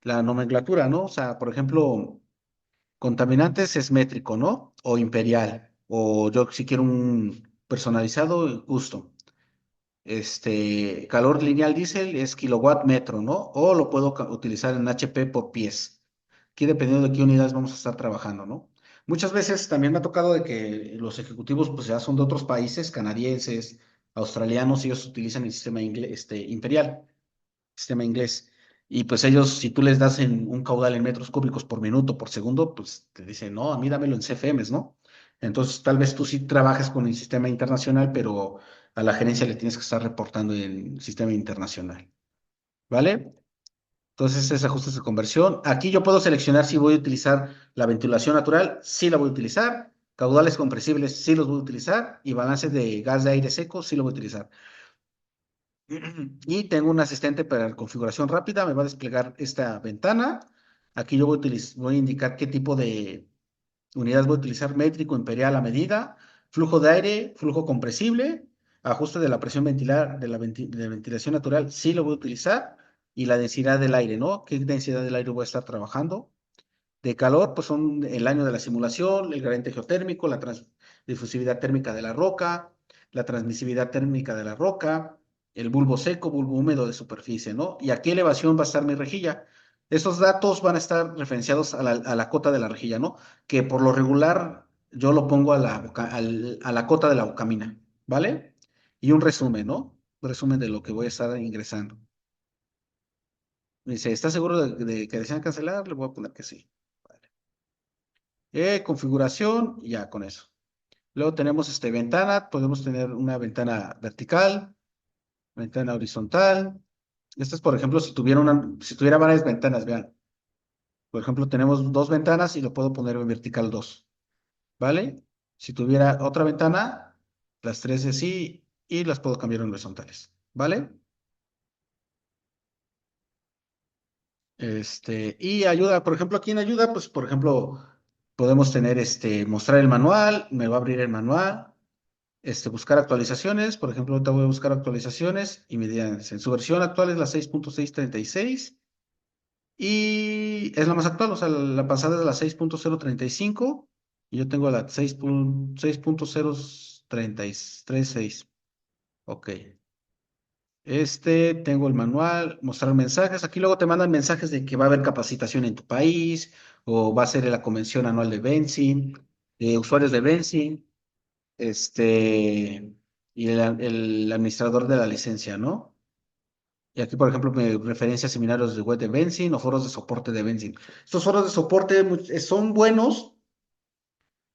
la nomenclatura, ¿no? O sea, por ejemplo, contaminantes es métrico, ¿no? O imperial. O yo si quiero un personalizado, custom. Calor lineal diésel es kilowatt metro, ¿no? O lo puedo utilizar en HP por pies. Aquí dependiendo de qué unidades vamos a estar trabajando, ¿no? Muchas veces también me ha tocado de que los ejecutivos pues ya son de otros países, canadienses, australianos, ellos utilizan el sistema imperial, sistema inglés. Y pues ellos, si tú les das en un caudal en metros cúbicos por minuto, por segundo, pues te dicen, no, a mí dámelo en CFMs, ¿no? Entonces, tal vez tú sí trabajes con el sistema internacional, pero a la gerencia le tienes que estar reportando en sistema internacional, ¿vale? Entonces, es ajustes de conversión. Aquí yo puedo seleccionar si voy a utilizar la ventilación natural, sí la voy a utilizar. Caudales compresibles, sí los voy a utilizar. Y balance de gas de aire seco, sí lo voy a utilizar. Y tengo un asistente para configuración rápida, me va a desplegar esta ventana. Aquí yo voy a indicar qué tipo de unidades voy a utilizar: métrico, imperial, a medida, flujo de aire, flujo compresible, ajuste de la presión ventilar, de ventilación natural, sí lo voy a utilizar, y la densidad del aire, ¿no? ¿Qué densidad del aire voy a estar trabajando? De calor, pues son el año de la simulación, el gradiente geotérmico, la difusividad térmica de la roca, la transmisividad térmica de la roca, el bulbo seco, bulbo húmedo de superficie, ¿no? Y a qué elevación va a estar mi rejilla. Esos datos van a estar referenciados a la cota de la rejilla, ¿no? Que por lo regular yo lo pongo a la cota de la bocamina, ¿vale? Y un resumen, ¿no? Un resumen de lo que voy a estar ingresando. Me dice, ¿está seguro de que desean cancelar? Le voy a poner que sí. Vale. Configuración, ya con eso. Luego tenemos ventana, podemos tener una ventana vertical, ventana horizontal. Esta es, por ejemplo, si tuviera varias ventanas, vean. Por ejemplo, tenemos dos ventanas y lo puedo poner en vertical 2, ¿vale? Si tuviera otra ventana, las tres así y las puedo cambiar en horizontales, ¿vale? Y ayuda, por ejemplo, aquí en ayuda, pues, por ejemplo, podemos tener mostrar el manual, me va a abrir el manual. Buscar actualizaciones, por ejemplo, ahorita voy a buscar actualizaciones y me dirán, en su versión actual es la 6.636 y es la más actual, o sea, la pasada es la 6.035 y yo tengo la 6.036. Ok. Tengo el manual, mostrar mensajes. Aquí luego te mandan mensajes de que va a haber capacitación en tu país o va a ser la convención anual de Benzin, de usuarios de Benzin. Y el administrador de la licencia, ¿no? Y aquí, por ejemplo, me referencia a seminarios de web de Benzin o foros de soporte de Benzin. Estos foros de soporte son buenos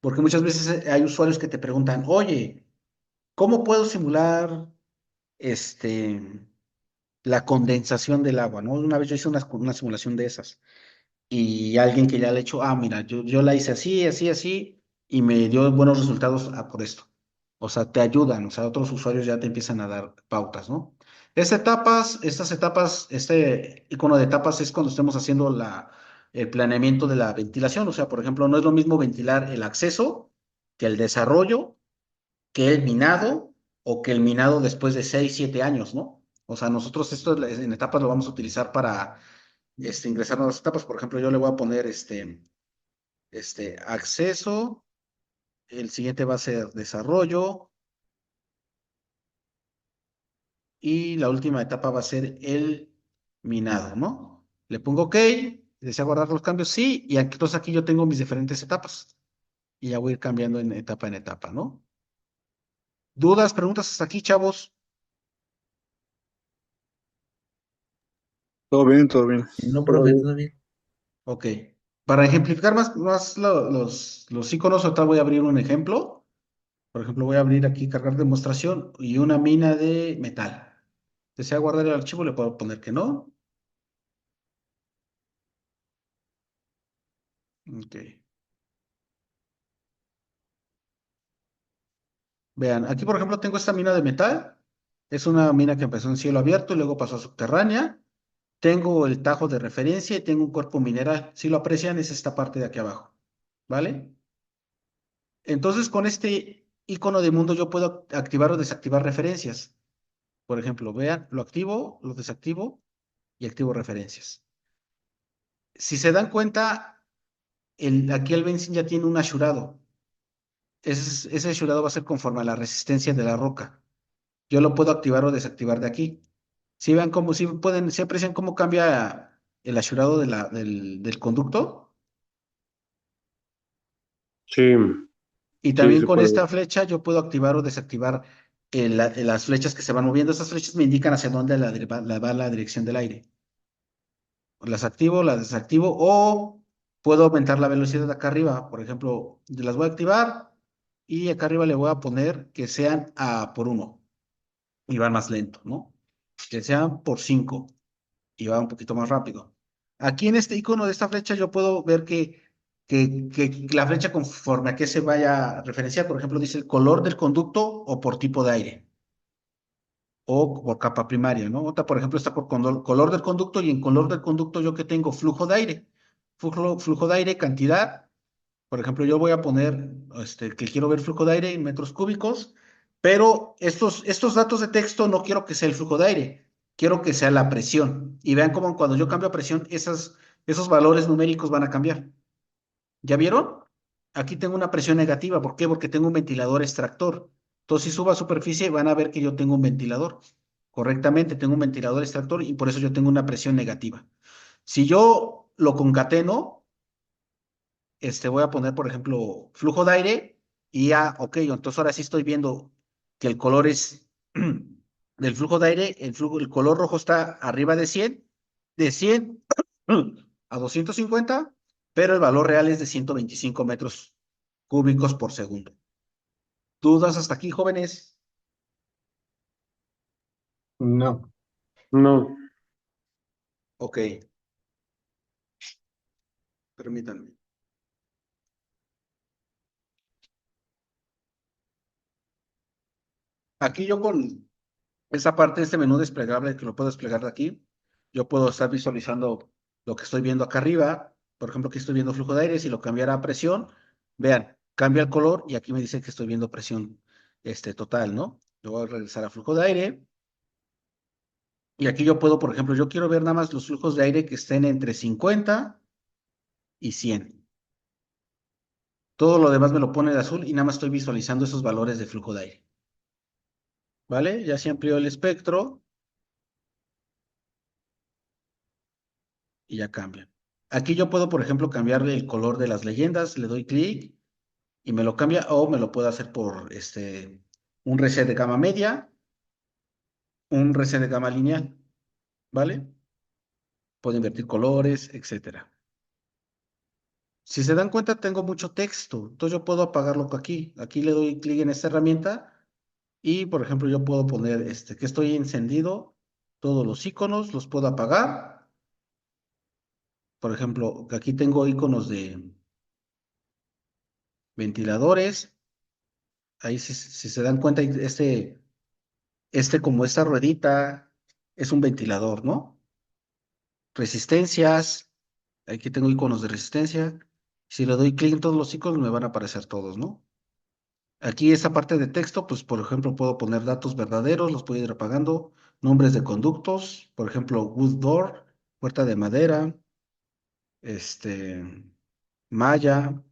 porque muchas veces hay usuarios que te preguntan, oye, ¿cómo puedo simular este, la condensación del agua? ¿No? Una vez yo hice una simulación de esas. y alguien que ya le ha hecho, mira, yo la hice así, así, así, y me dio buenos resultados por esto. O sea, te ayudan, o sea, otros usuarios ya te empiezan a dar pautas, ¿no? Estas etapas, este icono de etapas es cuando estemos haciendo el planeamiento de la ventilación. O sea, por ejemplo, no es lo mismo ventilar el acceso que el desarrollo, que el minado o que el minado después de 6 7 años, ¿no? O sea, nosotros esto en etapas lo vamos a utilizar para ingresar nuevas etapas. Por ejemplo, yo le voy a poner acceso, el siguiente va a ser desarrollo y la última etapa va a ser el minado, ¿no? Le pongo OK, desea guardar los cambios, sí, y entonces aquí yo tengo mis diferentes etapas y ya voy a ir cambiando en etapa, ¿no? ¿Dudas, preguntas hasta aquí, chavos? Todo bien, todo bien. No, profe, todo bien. Ok. Para ejemplificar más los iconos, ahorita voy a abrir un ejemplo. Por ejemplo, voy a abrir aquí cargar demostración y una mina de metal. ¿Desea guardar el archivo? Le puedo poner que no. Ok. Vean, aquí por ejemplo tengo esta mina de metal. Es una mina que empezó en cielo abierto y luego pasó a subterránea. Tengo el tajo de referencia y tengo un cuerpo mineral. Si lo aprecian, es esta parte de aquí abajo. ¿Vale? Entonces, con este icono de mundo yo puedo activar o desactivar referencias. Por ejemplo, vean, lo activo, lo desactivo y activo referencias. Si se dan cuenta, aquí el benzín ya tiene un ashurado. Ese ashurado va a ser conforme a la resistencia de la roca. Yo lo puedo activar o desactivar de aquí. Si ven cómo, si pueden, si aprecian cómo cambia el ashurado del conducto. Sí, Y sí, también se con puede ver. esta flecha yo puedo activar o desactivar las flechas que se van moviendo. Estas flechas me indican hacia dónde va la dirección del aire. Las activo, las desactivo o puedo aumentar la velocidad de acá arriba. Por ejemplo, las voy a activar y acá arriba le voy a poner que sean a por uno y van más lento, ¿no? Que sean por 5 y va un poquito más rápido. Aquí en este icono de esta flecha yo puedo ver que la flecha conforme a que se vaya a referenciar, por ejemplo, dice el color del conducto o por tipo de aire o por capa primaria, ¿no? Otra, por ejemplo, está por color del conducto y en color del conducto yo que tengo flujo de aire. Flujo de aire, cantidad. Por ejemplo, yo voy a poner que quiero ver flujo de aire en metros cúbicos, pero estos datos de texto no quiero que sea el flujo de aire, quiero que sea la presión. Y vean cómo cuando yo cambio a presión, esos valores numéricos van a cambiar. ¿Ya vieron? Aquí tengo una presión negativa. ¿Por qué? Porque tengo un ventilador extractor. Entonces, si subo a superficie, van a ver que yo tengo un ventilador. Correctamente, tengo un ventilador extractor y por eso yo tengo una presión negativa. Si yo lo concateno, voy a poner, por ejemplo, flujo de aire y ya, ok, entonces ahora sí estoy viendo que el color es del flujo de aire, el color rojo está arriba de 100 a 250, pero el valor real es de 125 metros cúbicos por segundo. ¿Dudas hasta aquí, jóvenes? No. No, Ok, permítanme. Aquí yo con esa parte de este menú desplegable que lo puedo desplegar de aquí, yo puedo estar visualizando lo que estoy viendo acá arriba. Por ejemplo, aquí estoy viendo flujo de aire. Si lo cambiara a presión, vean, cambia el color y aquí me dice que estoy viendo presión total, ¿no? Yo voy a regresar a flujo de aire y aquí yo puedo, por ejemplo, yo quiero ver nada más los flujos de aire que estén entre 50 y 100. Todo lo demás me lo pone de azul y nada más estoy visualizando esos valores de flujo de aire. ¿Vale? Ya se amplió el espectro y ya cambia. Aquí yo puedo, por ejemplo, cambiarle el color de las leyendas, le doy clic y me lo cambia, o me lo puedo hacer por un reset de gama media, un reset de gama lineal, ¿vale? Puedo invertir colores, etcétera. Si se dan cuenta, tengo mucho texto, entonces yo puedo apagarlo aquí. Aquí le doy clic en esta herramienta y, por ejemplo, yo puedo poner que estoy encendido, todos los iconos los puedo apagar Por ejemplo, aquí tengo iconos de ventiladores. Ahí si se dan cuenta, como esta ruedita es un ventilador, ¿no? Resistencias, aquí tengo iconos de resistencia. Si le doy clic en todos los iconos, me van a aparecer todos, ¿no? Aquí esta parte de texto, pues por ejemplo, puedo poner datos verdaderos, los puedo ir apagando, nombres de conductos, por ejemplo, wood door, puerta de madera, este, malla,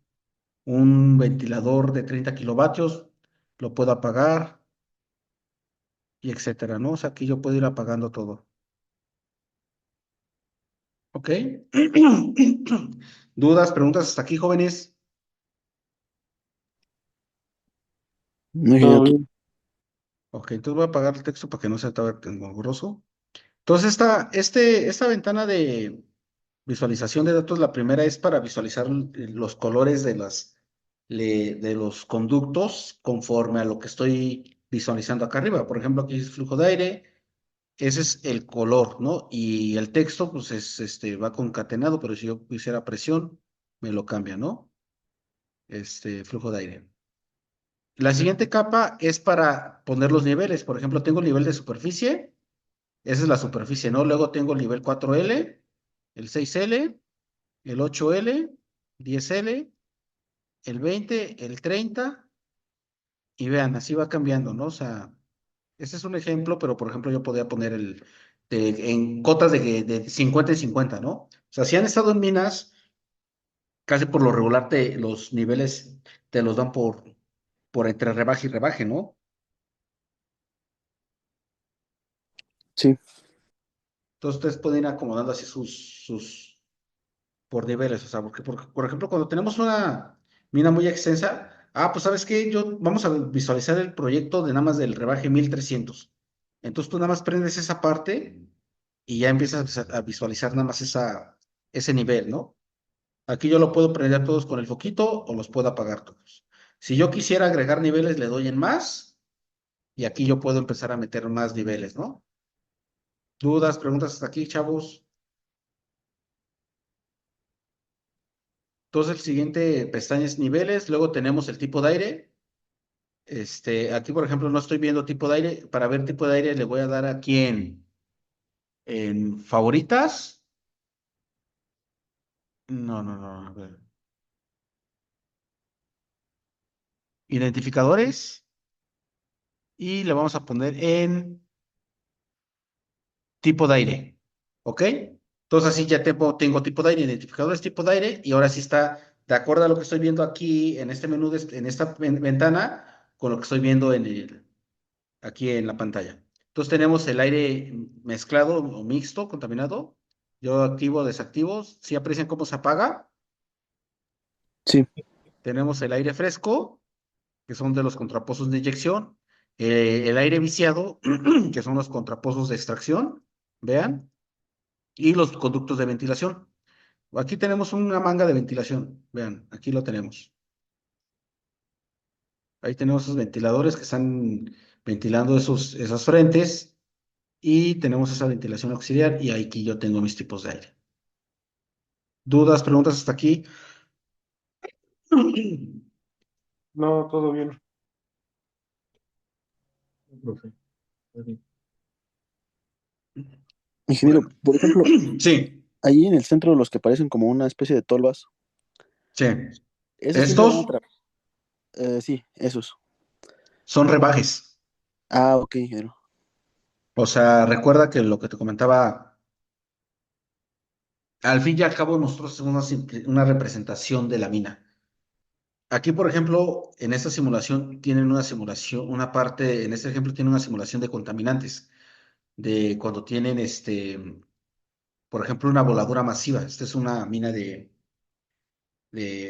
un ventilador de 30 kilovatios, lo puedo apagar y etcétera, ¿no? O sea, aquí yo puedo ir apagando todo. ¿Ok? ¿Dudas, preguntas hasta aquí, jóvenes? Muy Todo genial. bien. Ok, entonces voy a apagar el texto para que no sea tan engorroso. Entonces, esta ventana de visualización de datos, la primera es para visualizar los colores de los conductos conforme a lo que estoy visualizando acá arriba. Por ejemplo, aquí es flujo de aire, ese es el color, ¿no? Y el texto, pues va concatenado, pero si yo pusiera presión, me lo cambia, ¿no? Flujo de aire. La siguiente capa es para poner los niveles. Por ejemplo, tengo el nivel de superficie, esa es la superficie, ¿no? Luego tengo el nivel 4L, el 6L, el 8L, 10L, el 20, el 30, y vean, así va cambiando, ¿no? O sea, este es un ejemplo, pero por ejemplo yo podría poner en cotas de 50 y 50, ¿no? O sea, si han estado en minas, casi por lo regular los niveles te los dan por entre rebaje y rebaje, ¿no? Sí, Entonces ustedes pueden ir acomodando así por niveles, o sea, porque por ejemplo, cuando tenemos una mina muy extensa, pues ¿sabes qué? Vamos a visualizar el proyecto de nada más del rebaje 1300. Entonces tú nada más prendes esa parte y ya empiezas a visualizar nada más ese nivel, ¿no? Aquí yo lo puedo prender todos con el foquito o los puedo apagar todos. Si yo quisiera agregar niveles, le doy en más y aquí yo puedo empezar a meter más niveles, ¿no? ¿Dudas, preguntas hasta aquí, chavos? Entonces el siguiente pestaña es niveles, luego tenemos el tipo de aire. Aquí, por ejemplo, no estoy viendo tipo de aire. Para ver tipo de aire le voy a dar aquí en favoritas. No, no, no. A ver. Identificadores. Y le vamos a poner en tipo de aire. ¿Ok? Entonces así ya tengo tipo de aire, identificadores tipo de aire. Y ahora sí está de acuerdo a lo que estoy viendo aquí en este menú, en esta ventana, con lo que estoy viendo aquí en la pantalla. Entonces tenemos el aire mezclado o mixto, contaminado. Yo activo, desactivo. ¿Sí aprecian cómo se apaga? sí. Tenemos el aire fresco, que son de los contrapozos de inyección. El aire viciado, que son los contrapozos de extracción. Vean. Y los conductos de ventilación. Aquí tenemos una manga de ventilación. Vean, aquí lo tenemos. Ahí tenemos esos ventiladores que están ventilando esas frentes. Y tenemos esa ventilación auxiliar y aquí yo tengo mis tipos de aire. ¿Dudas, preguntas hasta aquí? No, todo bien. Profe. Ingeniero, Bueno, por ejemplo, sí, ahí en el centro los que parecen como una especie de tolvas, sí. ¿esos siempre van a Estos traer? Sí, esos. son rebajes. Ah, ok, ingeniero. O sea, recuerda que lo que te comentaba, al fin y al cabo nosotros hacemos una representación de la mina. Aquí, por ejemplo, en esta simulación tienen una simulación, una parte, en este ejemplo tiene una simulación de contaminantes, de cuando tienen, por ejemplo, una voladura masiva. Esta es una mina de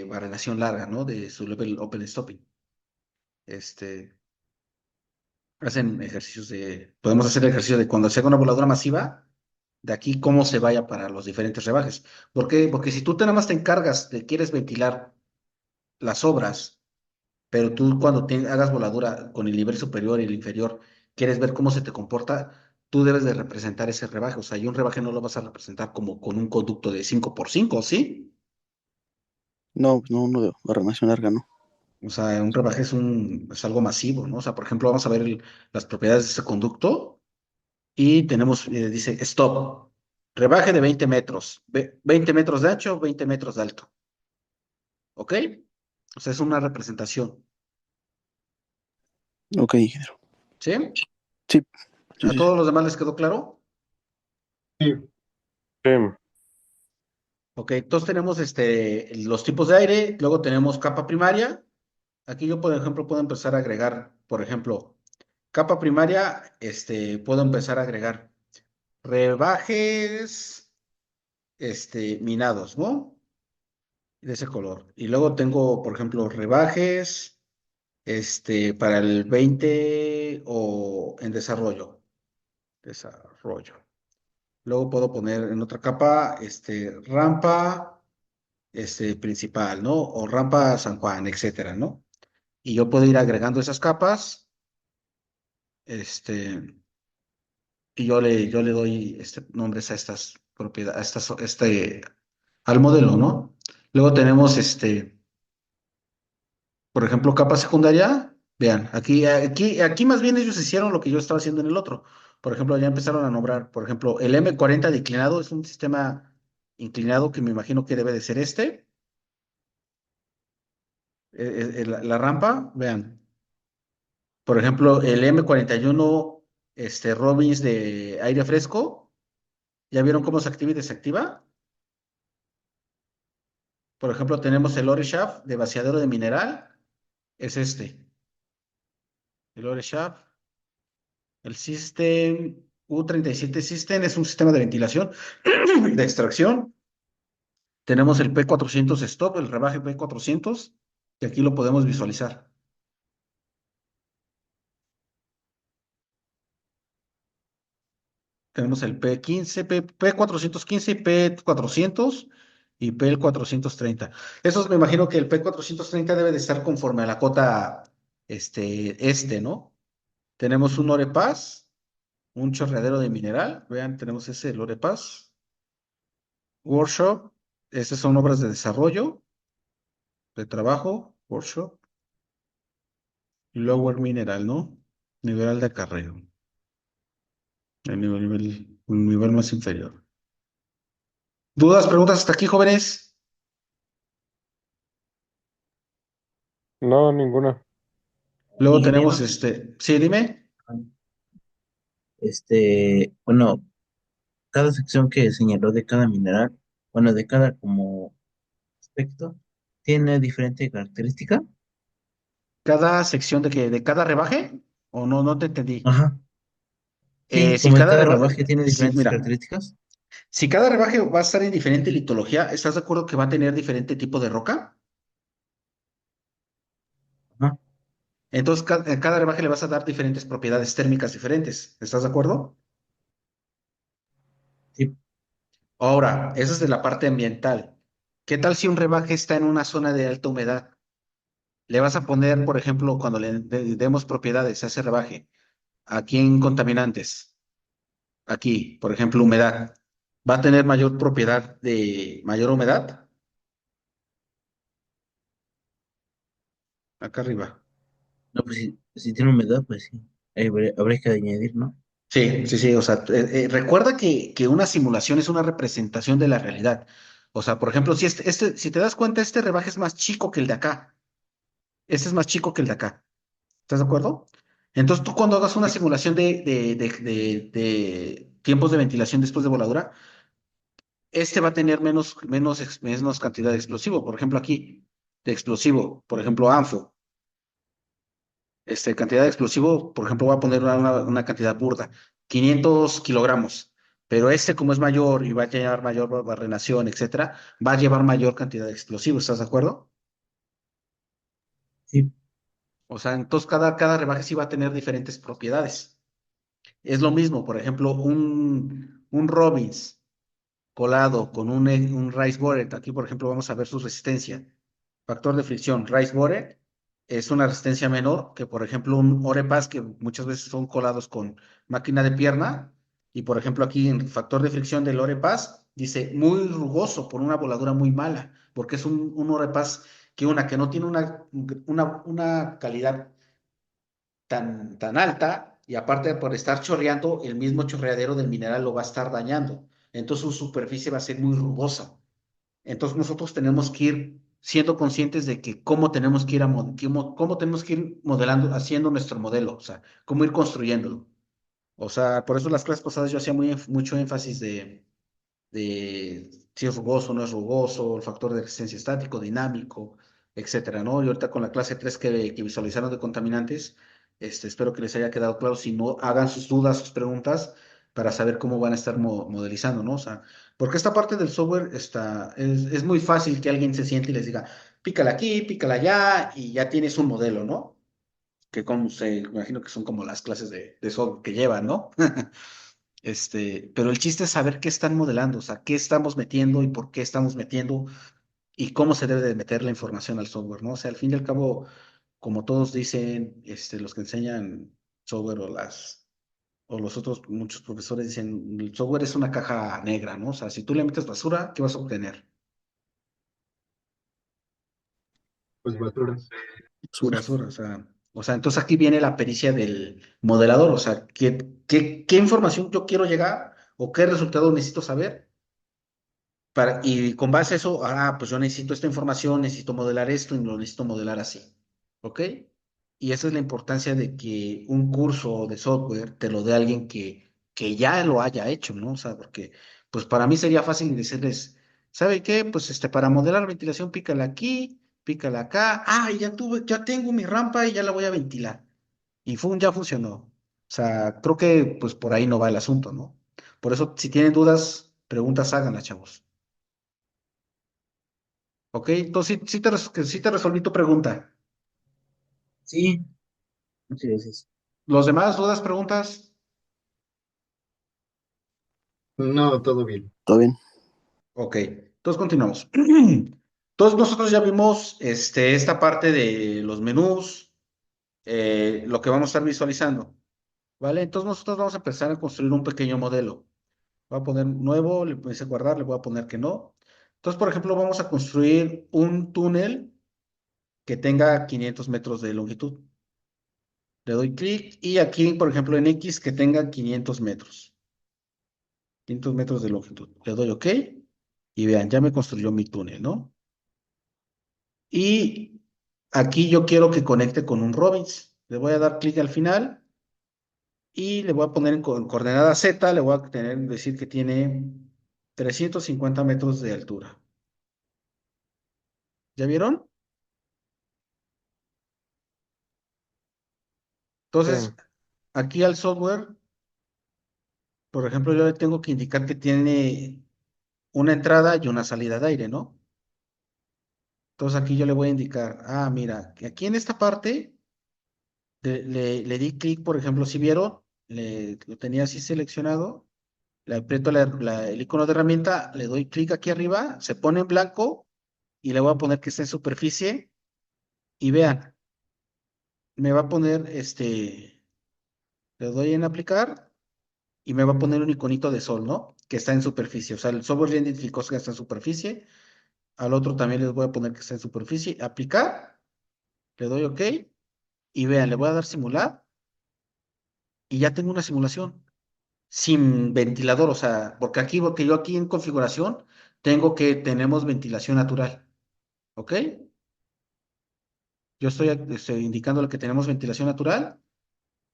barrenación larga, ¿no? De su level open stopping. Este, hacen ejercicios podemos hacer el ejercicio de cuando se haga una voladura masiva, de aquí cómo se vaya para los diferentes rebajes. ¿Por qué? Porque si tú nada más te encargas de quieres ventilar las obras, pero tú cuando hagas voladura con el nivel superior y el inferior, quieres ver cómo se te comporta, tú debes de representar ese rebaje. O sea, y un rebaje no lo vas a representar como con un conducto de 5x5, ¿sí? No, no, uno de barrenación larga, no. O sea, un rebaje es algo masivo, ¿no? O sea, por ejemplo, vamos a ver las propiedades de ese conducto y tenemos, dice, stop, rebaje de 20 metros, 20 metros de ancho, 20 metros de alto, ¿ok? O sea, es una representación, Ok, ingeniero. ¿sí? Sí, sí, ¿A sí, sí. todos los demás les quedó claro? Sí, Sí. Ok, entonces tenemos los tipos de aire, luego tenemos capa primaria. Aquí yo, por ejemplo, puedo empezar a agregar, por ejemplo, capa primaria, puedo empezar a agregar rebajes, minados, ¿no? De ese color. Y luego tengo, por ejemplo, rebajes, para el 20 o en desarrollo. Desarrollo. Luego puedo poner en otra capa, rampa, principal, ¿no? O rampa San Juan, etcétera, ¿no? Y yo puedo ir agregando esas capas, este, y yo le doy nombres a estas propiedades, al modelo, ¿no? Luego tenemos, por ejemplo, capa secundaria. Vean, aquí más bien ellos hicieron lo que yo estaba haciendo en el otro. Por ejemplo, ya empezaron a nombrar, por ejemplo, el M40 de inclinado es un sistema inclinado que me imagino que debe de ser la rampa, vean. Por ejemplo, el M41, Robbins de aire fresco, ¿ya vieron cómo se activa y desactiva? Por ejemplo, tenemos el Ore Shaft de vaciadero de mineral, es el Ore Shaft. El System U37 System es un sistema de ventilación de extracción. Tenemos el P400 Stop, el rebaje P400, que aquí lo podemos visualizar. Tenemos el P15, P415 y P400 y P430. Esos me imagino que el P430 debe de estar conforme a la cota ¿no? Tenemos un Orepaz, un chorreadero de mineral. Vean, tenemos ese, el Orepaz. Workshop, estas son obras de desarrollo, de trabajo, workshop. Y Lower Mineral, ¿no? Nivel de acarreo. El nivel más inferior. ¿Dudas, preguntas hasta aquí, jóvenes? No, ninguna. Luego tenemos Ingeniero, sí, dime. bueno, cada sección que señaló de cada mineral, bueno, de cada como aspecto, tiene diferente característica. Cada sección de cada rebaje, o no, no te entendí. Ajá, sí, Si como de cada cada rebaje, rebaje tiene sí, diferentes mira, características. si cada rebaje va a estar en diferente litología, ¿estás de acuerdo que va a tener diferente tipo de roca? Ajá, Entonces, a cada rebaje le vas a dar diferentes propiedades térmicas diferentes. ¿Estás de acuerdo? sí, Ahora, eso es de la parte ambiental. ¿Qué tal si un rebaje está en una zona de alta humedad? Le vas a poner, por ejemplo, cuando le demos propiedades a ese rebaje, aquí en contaminantes, aquí, por ejemplo, humedad, ¿va a tener mayor propiedad de mayor humedad? Acá arriba. no, pues si tiene humedad, pues sí, ahí habría que añadir, ¿no? Sí, sí, sí. O sea, recuerda que una simulación es una representación de la realidad. O sea, por ejemplo, si te das cuenta, este rebaje es más chico que el de acá. Este es más chico que el de acá. ¿Estás de acuerdo? Entonces, tú cuando hagas una Sí, simulación de tiempos de ventilación después de voladura, va a tener menos cantidad de explosivo. Por ejemplo, aquí, de explosivo, por ejemplo, ANFO, cantidad de explosivo, por ejemplo, voy a poner una cantidad burda, 500 kilogramos. Pero como es mayor y va a llevar mayor barrenación, etcétera, va a llevar mayor cantidad de explosivo. ¿Estás de acuerdo? sí, O sea, entonces cada rebaje sí va a tener diferentes propiedades. Es lo mismo, por ejemplo, un Robbins colado con un Rice Bored. Aquí, por ejemplo, vamos a ver su resistencia. Factor de fricción, Rice Bored es una resistencia menor que, por ejemplo, un Orepas que muchas veces son colados con máquina de pierna. Y por ejemplo, aquí en factor de fricción del Orepaz dice muy rugoso por una voladura muy mala, porque es un Orepaz que no tiene una calidad tan alta y aparte por estar chorreando, el mismo chorreadero del mineral lo va a estar dañando. Entonces su superficie va a ser muy rugosa. Entonces nosotros tenemos que ir siendo conscientes de que cómo tenemos que ir cómo tenemos que ir modelando, haciendo nuestro modelo, o sea, cómo ir construyéndolo. O sea, por eso las clases pasadas yo hacía mucho énfasis de si es rugoso o no es rugoso, el factor de resistencia estático, dinámico, etcétera, ¿no? Y ahorita con la clase 3 que visualizaron de contaminantes, espero que les haya quedado claro. Si no, hagan sus dudas, sus preguntas para saber cómo van a estar modelizando, ¿no? O sea, porque esta parte del software es muy fácil que alguien se siente y les diga, pícala aquí, pícala allá, y ya tienes un modelo, ¿no? Que como se, me imagino que son como las clases de software que llevan, ¿no? Pero el chiste es saber qué están modelando, o sea, qué estamos metiendo y por qué estamos metiendo y cómo se debe de meter la información al software, ¿no? O sea, al fin y al cabo, como todos dicen, los que enseñan software o los otros, muchos profesores dicen, el software es una caja negra, ¿no? O sea, si tú le metes basura, ¿qué vas a obtener? Pues basura. Pues Basura. basura, o sea, entonces aquí viene la pericia del modelador, o sea, ¿qué información yo quiero llegar o qué resultado necesito saber? Y con base a eso, pues yo necesito esta información, necesito modelar esto y lo necesito modelar así. ¿Ok? Y esa es la importancia de que un curso de software te lo dé alguien que ya lo haya hecho, ¿no? O sea, porque pues para mí sería fácil decirles, ¿sabe qué? Pues para modelar ventilación, pícala aquí, pícala acá. Ya tengo mi rampa y ya la voy a ventilar. Y ya funcionó. O sea, creo que pues por ahí no va el asunto, ¿no? Por eso, si tienen dudas, preguntas, háganlas, chavos. Ok, entonces sí te resolví tu pregunta. Sí, muchas gracias. ¿Los demás, dudas, preguntas? No, todo bien. ¿Todo bien? Ok, entonces continuamos. Entonces nosotros ya vimos esta parte de los menús, lo que vamos a estar visualizando, ¿vale? Entonces nosotros vamos a empezar a construir un pequeño modelo. Voy a poner nuevo, le puse guardar, le voy a poner que no. Entonces, por ejemplo, vamos a construir un túnel que tenga 500 metros de longitud. Le doy clic y aquí, por ejemplo, en X que tenga 500 metros. 500 metros de longitud. Le doy OK y vean, ya me construyó mi túnel, ¿no? Y aquí yo quiero que conecte con un Robbins. Le voy a dar clic al final y le voy a poner en coordenada Z, le voy a decir que tiene 350 metros de altura. ¿Ya vieron? Sí, Entonces, aquí al software, por ejemplo, yo le tengo que indicar que tiene una entrada y una salida de aire, ¿no? Entonces aquí yo le voy a indicar, mira, que aquí en esta parte le di clic, por ejemplo, si vieron, lo tenía así seleccionado, le aprieto el icono de herramienta, le doy clic aquí arriba, se pone en blanco y le voy a poner que está en superficie y vean, me va a poner le doy en aplicar y me va a poner un iconito de sol, ¿no? Que está en superficie, o sea, el software ya identificó que está en superficie, al otro también les voy a poner que está en superficie, aplicar, le doy OK y vean, le voy a dar simular y ya tengo una simulación sin ventilador, o sea, porque yo aquí en configuración tenemos ventilación natural, ¿ok? Yo estoy indicando que tenemos ventilación natural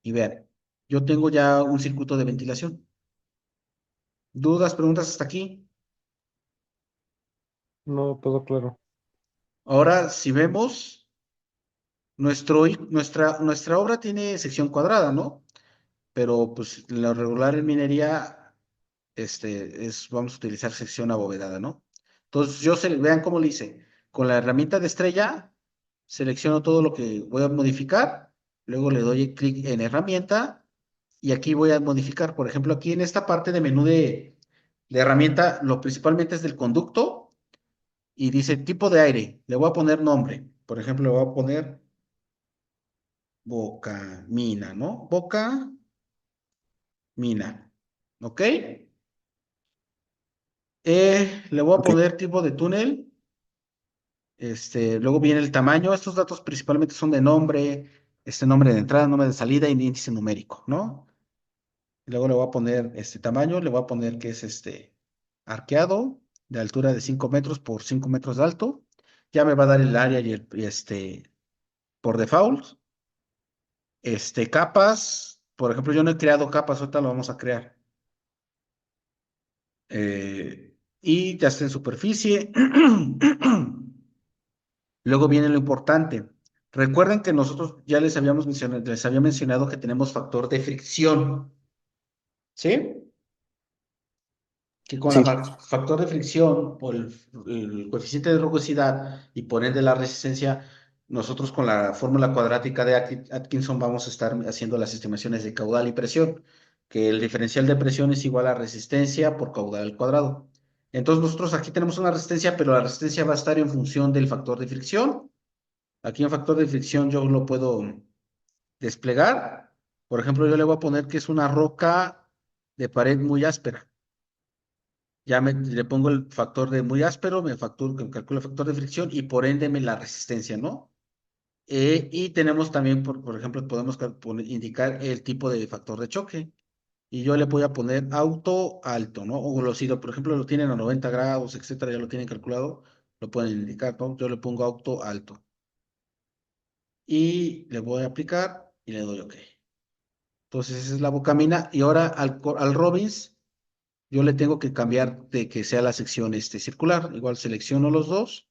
y vean, yo tengo ya un circuito de ventilación. ¿Dudas, preguntas hasta aquí? no, todo claro. Ahora, si vemos, nuestra obra tiene sección cuadrada, ¿no? Pero pues lo regular en minería, vamos a utilizar sección abovedada, ¿no? Entonces, vean cómo le hice. Con la herramienta de estrella, selecciono todo lo que voy a modificar, luego le doy clic en herramienta y aquí voy a modificar. Por ejemplo, aquí en esta parte de menú de herramienta, lo principalmente es del conducto y dice tipo de aire. Le voy a poner nombre. Por ejemplo, le voy a poner boca mina, ¿no? Boca mina. ¿Ok? Le voy a Ok. poner tipo de túnel. Luego viene el tamaño. Estos datos principalmente son de nombre, nombre de entrada, nombre de salida y índice numérico, ¿no? Luego le voy a poner este tamaño, le voy a poner que es arqueado, de altura de 5 metros por 5 metros de alto. Ya me va a dar el área por default. Capas, por ejemplo, yo no he creado capas, ahorita lo vamos a crear. Y ya está en superficie. Luego viene lo importante. Recuerden que nosotros ya les había mencionado que tenemos factor de fricción, ¿sí? Que con Sí, factor de fricción, por el coeficiente de rugosidad y por ende la resistencia, nosotros con la fórmula cuadrática de Atkinson vamos a estar haciendo las estimaciones de caudal y presión, que el diferencial de presión es igual a resistencia por caudal al cuadrado. Entonces nosotros aquí tenemos una resistencia, pero la resistencia va a estar en función del factor de fricción. Aquí en factor de fricción yo lo puedo desplegar. Por ejemplo, yo le voy a poner que es una roca de pared muy áspera. Le pongo el factor de muy áspero, calculo el factor de fricción y por ende la resistencia, ¿no? Y tenemos también, por ejemplo, podemos indicar el tipo de factor de choque. Y yo le voy a poner auto alto, ¿no? O si, por ejemplo, lo tienen a 90 grados, etcétera, ya lo tienen calculado, lo pueden indicar, ¿no? Yo le pongo auto alto. Y le voy a aplicar y le doy OK. Entonces, esa es la bocamina. Y ahora al Robbins. Yo le tengo que cambiar de que sea la sección circular. Igual selecciono los dos,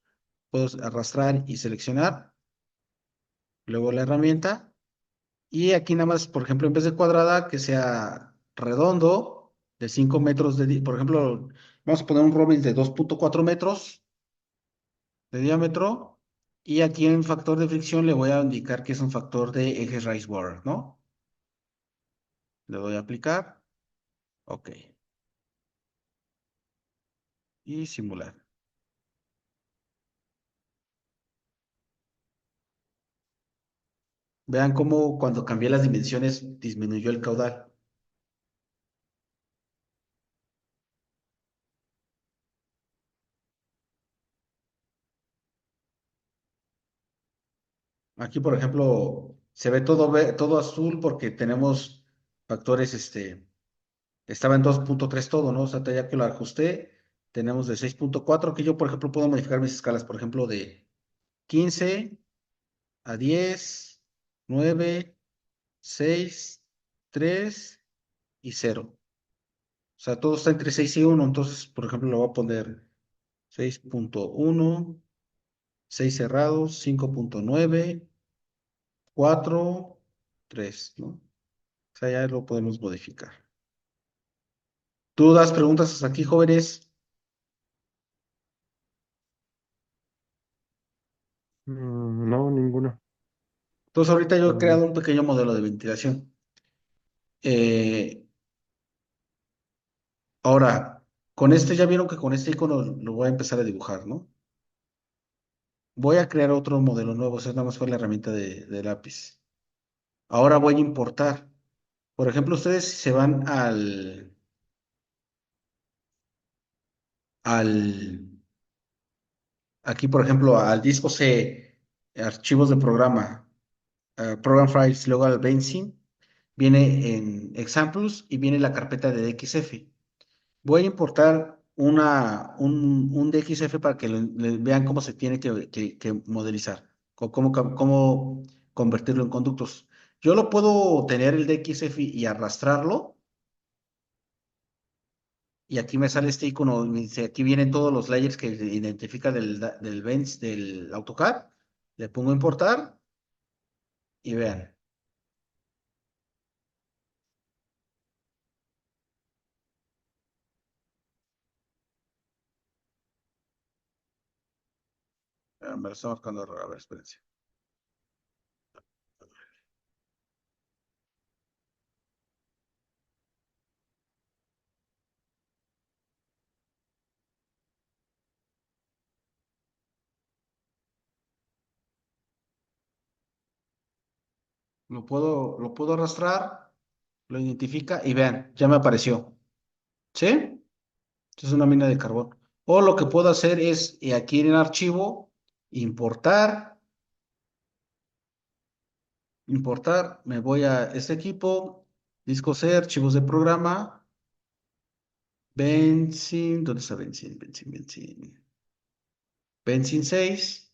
puedo arrastrar y seleccionar, luego la herramienta. Y aquí nada más, por ejemplo, en vez de cuadrada, que sea redondo, de 5 metros por ejemplo, vamos a poner un Robbins de 2.4 metros de diámetro. Y aquí en factor de fricción le voy a indicar que es un factor de eje raíz borer, ¿no? Le doy a aplicar, OK. Y simular. Vean cómo cuando cambié las dimensiones disminuyó el caudal. Aquí, por ejemplo, se ve todo azul porque tenemos factores, estaba en 2.3 todo, ¿no? O sea, ya que lo ajusté, tenemos de 6.4 que yo, por ejemplo, puedo modificar mis escalas, por ejemplo, de 15 a 10, 9, 6, 3 y 0. O sea, todo está entre 6 y 1, entonces, por ejemplo, lo voy a poner 6.1, 6 cerrados, 5.9, 4, 3, ¿no? O sea, ya lo podemos modificar. ¿Dudas, preguntas hasta aquí, jóvenes? No, ninguna. Entonces, ahorita yo Por he el momento. creado un pequeño modelo de ventilación. Eh, Ahora, ya vieron que con este icono lo voy a empezar a dibujar, ¿no? Voy a crear otro modelo nuevo, o sea, nada más fue la herramienta de lápiz. Ahora voy a importar. Por ejemplo, ustedes se van al, aquí, por ejemplo, al disco C, archivos de programa, Program Files, luego al Benzene, viene en Examples y viene la carpeta de DXF. Voy a importar un DXF para que vean cómo se tiene que modelizar, cómo convertirlo en conductos. Yo lo puedo tener el DXF y arrastrarlo, y aquí me sale este icono, me dice, aquí vienen todos los layers que identifica del AutoCAD. Le pongo importar y vean. Me lo está marcando error, a ver, espérense. Lo puedo arrastrar, lo identifica y vean, ya me apareció. ¿Sí? Es una mina de carbón. O lo que puedo hacer es aquí en el archivo, importar, importar, me voy a este equipo, disco C, archivos de programa, Benzin, ¿dónde está Benzin? Benzin 6,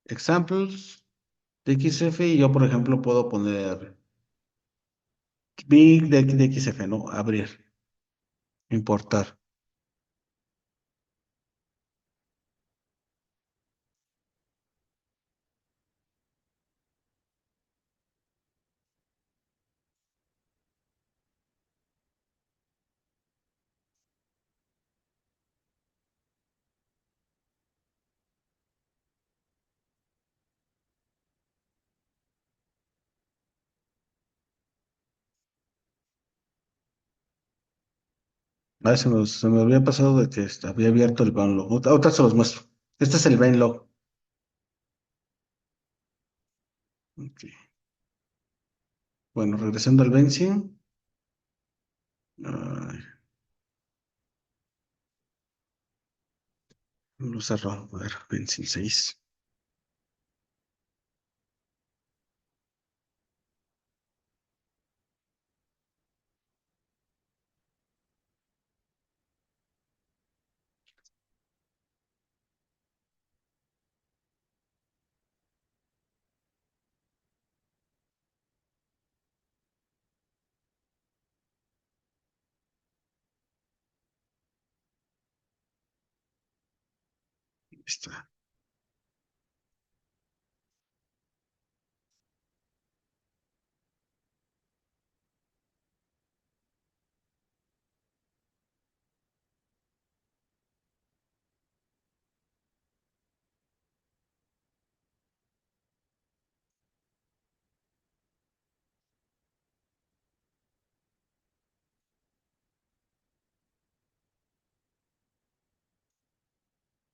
examples, DXF, y yo, por ejemplo, puedo poner Big DXF, ¿no? Abrir, importar. Ah, se me había pasado de que había abierto el Banlog. Ahorita se los muestro. Este es el Banlog. Ok. Bueno, regresando al Benzin. Ay, lo cerró. A ver, Benzin 6. Ahí está.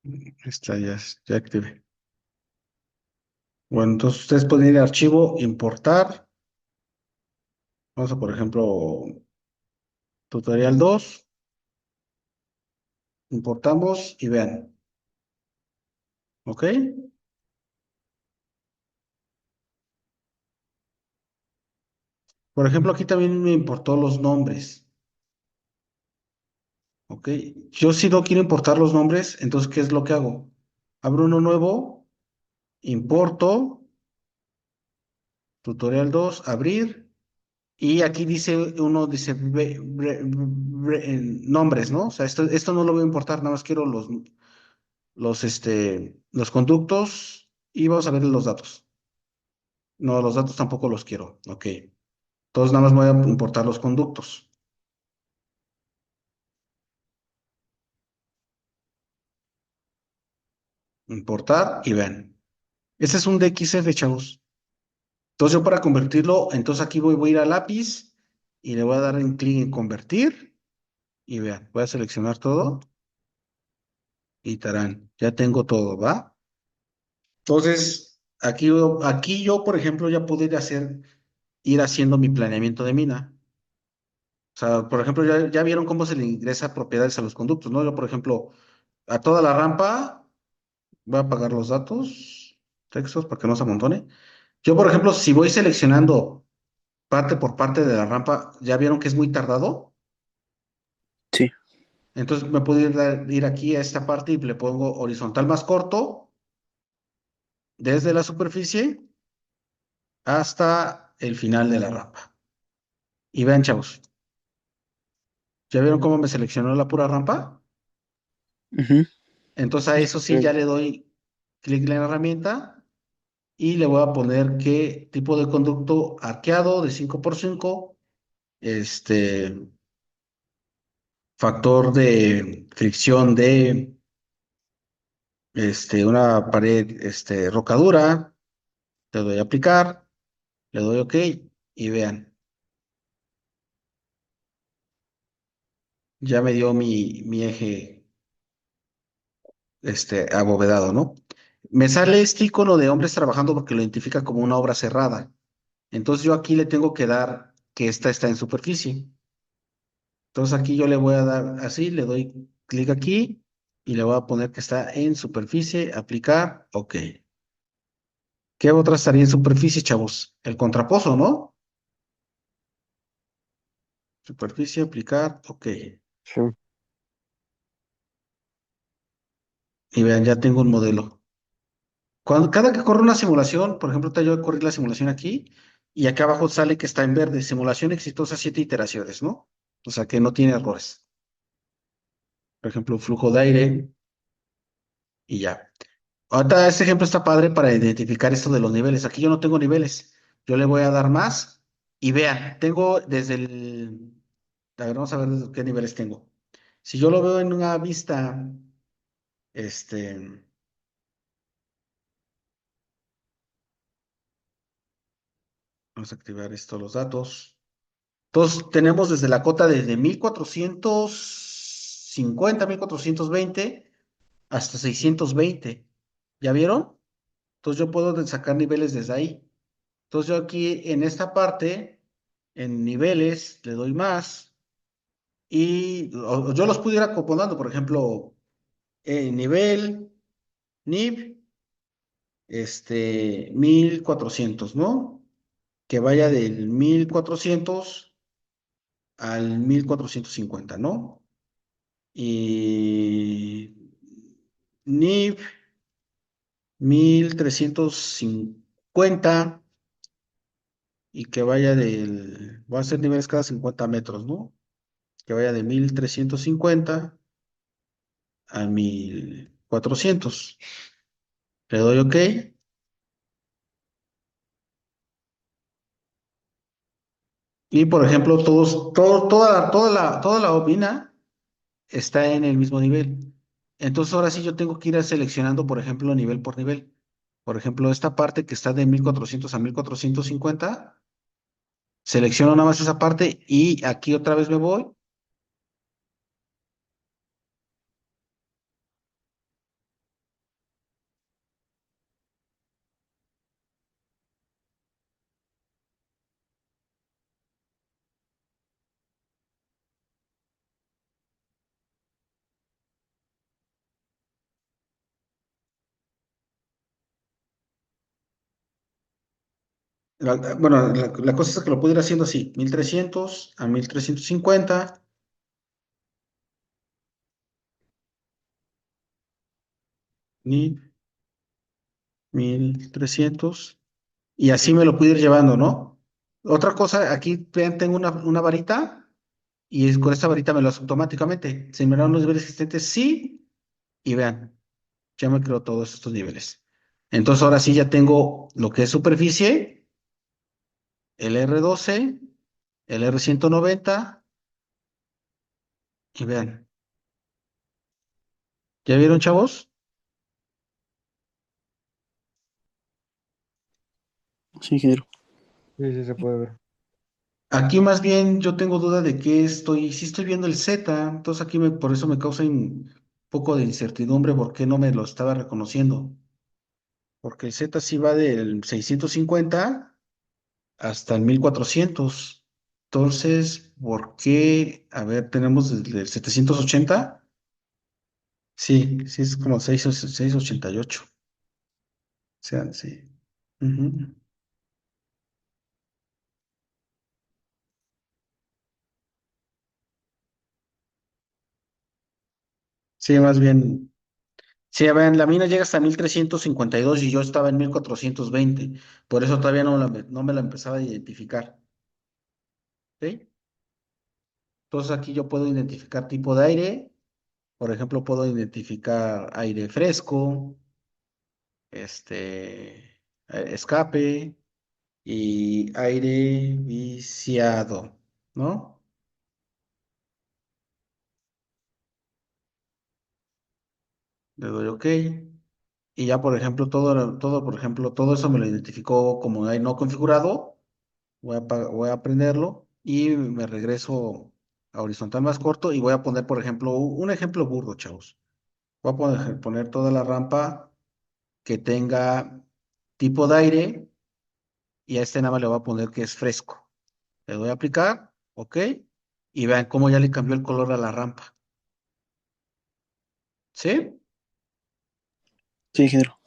Ahí está, ya activé. Bueno, entonces ustedes pueden ir a archivo, importar. Vamos a, por ejemplo, tutorial 2. Importamos y vean. ¿Ok? Por ejemplo, aquí también me importó los nombres. ¿Ok? Yo si no quiero importar los nombres, entonces, ¿qué es lo que hago? Abro uno nuevo, importo, tutorial 2, abrir, y aquí dice nombres, ¿no? O sea, esto no lo voy a importar, nada más quiero los conductos y vamos a ver los datos. No, los datos tampoco los quiero. Ok. Entonces nada más voy a importar los conductos. Importar y vean. Este es un DXF, chavos. Entonces yo para convertirlo, entonces aquí voy a ir a lápiz y le voy a dar en clic en convertir y vean, voy a seleccionar todo y tarán, ya tengo todo, ¿va? Entonces aquí yo, por ejemplo, ya puedo ir haciendo mi planeamiento de mina. O sea, por ejemplo, ya vieron cómo se le ingresa propiedades a los conductos, ¿no? Yo, por ejemplo, a toda la rampa voy a apagar los datos, textos, para que no se amontone. Yo, por ejemplo, si voy seleccionando parte por parte de la rampa, ¿ya vieron que es muy tardado? Sí. Entonces me puedo ir aquí a esta parte y le pongo horizontal más corto desde la superficie hasta el final de la rampa. Y vean, chavos, ¿ya vieron cómo me seleccionó la pura rampa? Ujú. Entonces a eso sí ya le doy clic en la herramienta y le voy a poner qué tipo de conducto arqueado de 5x5, factor de fricción de una pared rocadura, le doy a aplicar, le doy OK y vean, ya me dio mi eje abovedado, ¿no? Me sale este icono de hombres trabajando porque lo identifica como una obra cerrada. Entonces yo aquí le tengo que dar que esta está en superficie. Entonces aquí yo le voy a dar así, le doy clic aquí y le voy a poner que está en superficie, aplicar, ok. ¿Qué otra estaría en superficie, chavos? El contraposo, ¿no? Superficie, aplicar, ok. Sí. Y vean, ya tengo un modelo. Cada que corre una simulación, por ejemplo, ahorita yo corrí la simulación aquí y acá abajo sale que está en verde, simulación exitosa, 7 iteraciones, ¿no? O sea que no tiene errores. Por ejemplo, flujo de aire y ya. Ahorita este ejemplo está padre para identificar esto de los niveles. Aquí yo no tengo niveles. Yo le voy a dar más y vean, tengo desde el... A ver, vamos a ver desde qué niveles tengo. Si yo lo veo en una vista, este, vamos a activar esto, los datos. Entonces tenemos desde la cota desde 1450, 1420 hasta 620. ¿Ya vieron? Entonces yo puedo sacar niveles desde ahí. Entonces yo aquí en esta parte, en niveles, le doy más y yo los pudiera acomodando, por ejemplo, nivel, NIV, 1400, ¿no? Que vaya del 1400 al 1450, ¿no? Y NIV 1350 y que vaya voy a hacer niveles cada 50 metros, ¿no? Que vaya de 1350 a 1400. Le doy OK. Y por ejemplo, toda la bobina está en el mismo nivel. Entonces ahora sí yo tengo que ir seleccionando, por ejemplo, nivel por nivel. Por ejemplo, esta parte que está de 1400 a 1450, selecciono nada más esa parte y aquí otra vez me voy. Bueno, la cosa es que lo puedo ir haciendo así, 1300 a 1350, ni 1300, y así me lo puedo ir llevando, ¿no? Otra cosa, aquí vean, tengo una varita, y con esta varita me lo hace automáticamente. ¿Se me dan los niveles existentes? Sí, y vean, ya me creo todos estos niveles. Entonces ahora sí ya tengo lo que es superficie, el R12, el R190, y vean, ¿ya vieron, chavos? Sí, ingeniero. Sí, sí se puede ver. Aquí más bien yo tengo duda de si estoy viendo el Z, entonces aquí por eso me causa un poco de incertidumbre porque no me lo estaba reconociendo, porque el Z sí va del 650 hasta el 1400. Entonces, ¿por qué? A ver, tenemos desde el 780. Sí, sí es como 688. O sea, sí. Ujú. Sí, más bien. Sí, vean, la mina llega hasta 1352 y yo estaba en 1420. Por eso todavía no me la empezaba a identificar. ¿Sí? Entonces aquí yo puedo identificar tipo de aire. Por ejemplo, puedo identificar aire fresco, escape y aire viciado, ¿no? Le doy OK. Y ya, por ejemplo, por ejemplo, todo eso me lo identificó como aire no configurado. Voy a prenderlo y me regreso a horizontal más corto y voy a poner, por ejemplo, un ejemplo burdo, chavos. Voy a poner toda la rampa que tenga tipo de aire y a este nada más le voy a poner que es fresco. Le doy a aplicar, OK, y vean cómo ya le cambió el color a la rampa. ¿Sí? Sí, ingeniero.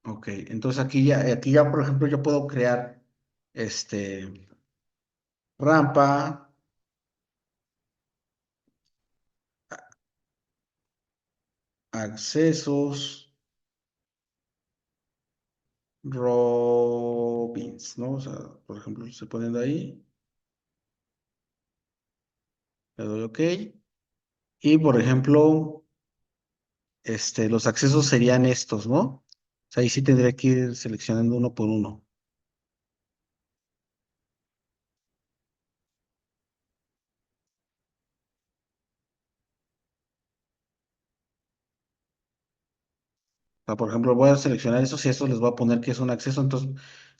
Ok, entonces aquí ya, por ejemplo, yo puedo crear rampa, accesos, Robins, ¿no? O sea, por ejemplo, se ponen de ahí, le doy OK. Y por ejemplo, los accesos serían estos, ¿no? O sea, ahí sí tendría que ir seleccionando uno por uno. O sea, por ejemplo, voy a seleccionar esos y estos les voy a poner que es un acceso. Entonces,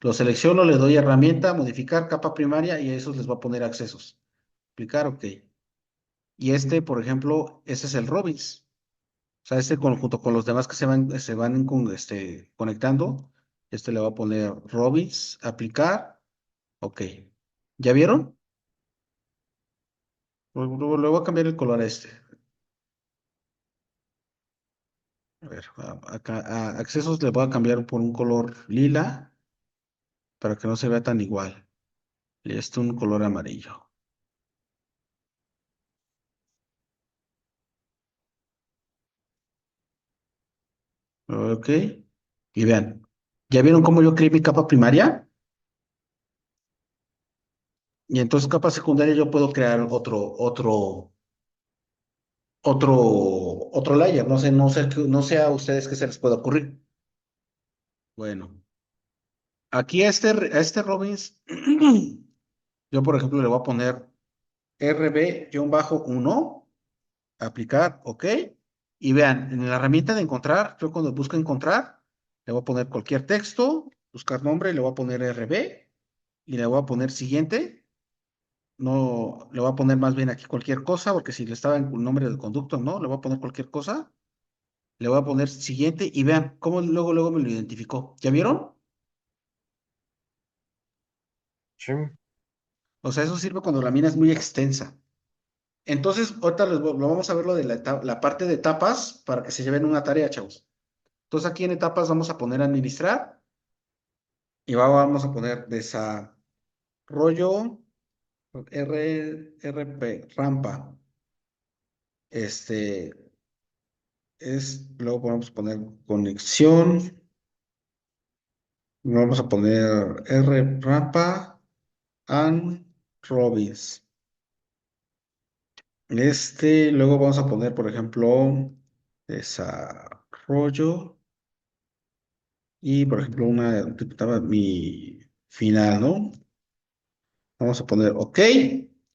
lo selecciono, le doy herramienta, modificar capa primaria y a esos les voy a poner accesos. Aplicar, OK. Y por ejemplo, ese es el Robins. O sea, junto con los demás que se van conectando, le va a poner Robins, aplicar, OK. ¿Ya vieron? Le voy a cambiar el color a este. A ver, acá a accesos le voy a cambiar por un color lila para que no se vea tan igual. Y un color amarillo. OK. Y vean, ¿ya vieron cómo yo creé mi capa primaria? Y entonces capa secundaria yo puedo crear otro layer. No sé a ustedes qué se les puede ocurrir. Bueno, aquí a este Robbins, yo por ejemplo le voy a poner RB-1, aplicar, OK. Y vean, en la herramienta de encontrar, yo cuando busco encontrar, le voy a poner cualquier texto, buscar nombre, le voy a poner RB y le voy a poner siguiente. No, le voy a poner más bien aquí cualquier cosa, porque si le estaba en el nombre del conducto, no, le voy a poner cualquier cosa. Le voy a poner siguiente y vean cómo luego me lo identificó. ¿Ya vieron? Sí. O sea, eso sirve cuando la mina es muy extensa. Entonces, ahorita lo vamos a ver lo de la parte de etapas para que se lleven una tarea, chavos. Entonces, aquí en etapas vamos a poner administrar y vamos a poner desarrollo rampa. Este luego vamos a poner conexión. Vamos a poner rampa and Robins. Luego vamos a poner, por ejemplo, desarrollo y, por ejemplo, mi final, ¿no? Vamos a poner OK,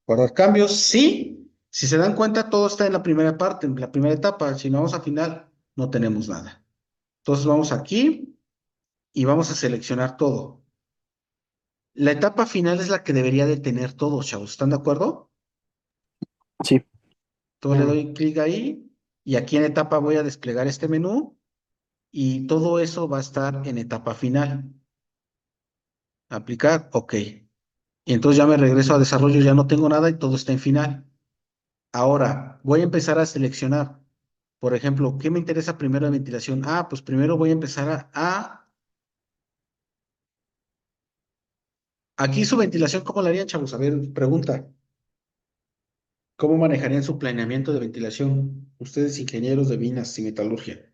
guardar cambios, sí. Si se dan cuenta, todo está en la primera parte, en la primera etapa. Si no vamos a final, no tenemos nada. Entonces vamos aquí y vamos a seleccionar todo. La etapa final es la que debería de tener todo, chavos. ¿Están de acuerdo? Sí. Entonces le doy clic ahí y aquí en etapa voy a desplegar este menú y todo eso va a estar en etapa final. Aplicar, OK. Y entonces ya me regreso a desarrollo, ya no tengo nada y todo está en final. Ahora voy a empezar a seleccionar. Por ejemplo, ¿qué me interesa primero de ventilación? Pues primero voy a empezar aquí su ventilación, ¿cómo la harían, chavos? A ver, pregunta. ¿Cómo manejarían su planeamiento de ventilación? Ustedes, ingenieros de minas y metalurgia.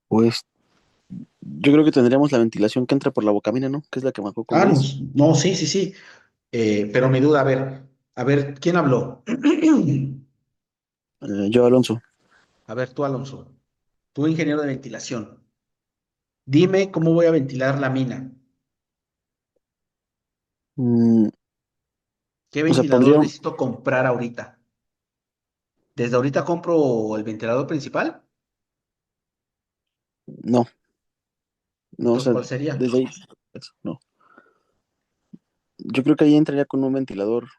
Pues yo creo que tendríamos la ventilación que entra por la bocamina, ¿no? Que es la que marcó con No, gris. no, sí, sí, sí. Pero mi duda, a ver, ¿quién habló? Yo, Alonso. A ver, tú, Alonso, tú, ingeniero de ventilación, dime cómo voy a ventilar la mina. Mm, ¿Qué o sea, ventilador pondría, necesito comprar ahorita? ¿Desde ahorita compro el ventilador principal? no, no, o Entonces, sea, ¿cuál sería? desde ahí, eso, no. Yo creo que ahí entraría con un ventilador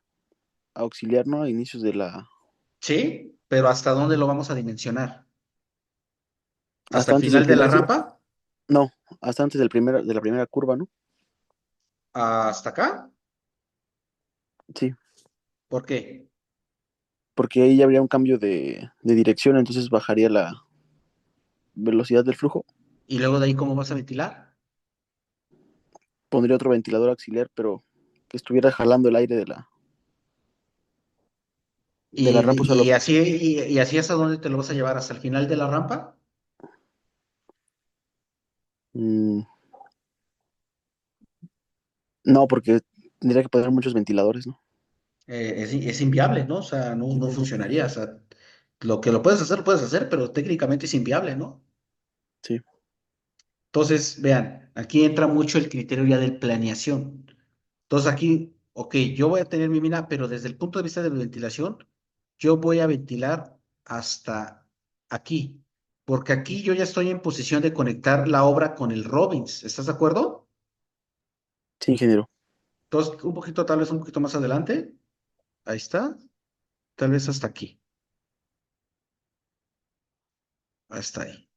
auxiliar, ¿no? A inicios de Sí, pero ¿hasta dónde lo vamos a dimensionar? ¿Hasta hasta el antes del final de la final, sí. rampa? No, hasta antes de la primera curva, ¿no? ¿Hasta acá? Sí, ¿Por qué? porque ahí ya habría un cambio de dirección, entonces bajaría la velocidad del flujo. ¿Y luego de ahí cómo vas a ventilar? Pondría otro ventilador auxiliar, pero que estuviera jalando el aire de la rampa solo. Y así hasta dónde te lo vas a llevar, hasta el final de la rampa. Mm, no, porque tendría que poner muchos ventiladores, ¿no? Es inviable, ¿no? O sea, no funcionaría. O sea, lo que lo puedes hacer, pero técnicamente es inviable, ¿no? Sí, Entonces, vean, aquí entra mucho el criterio ya de planeación. Entonces aquí, ok, yo voy a tener mi mina, pero desde el punto de vista de ventilación, yo voy a ventilar hasta aquí, porque aquí yo ya estoy en posición de conectar la obra con el Robbins. ¿Estás de acuerdo? sí, ingeniero. Entonces, un poquito, tal vez un poquito más adelante. Ahí está. Tal vez hasta aquí. Hasta ahí.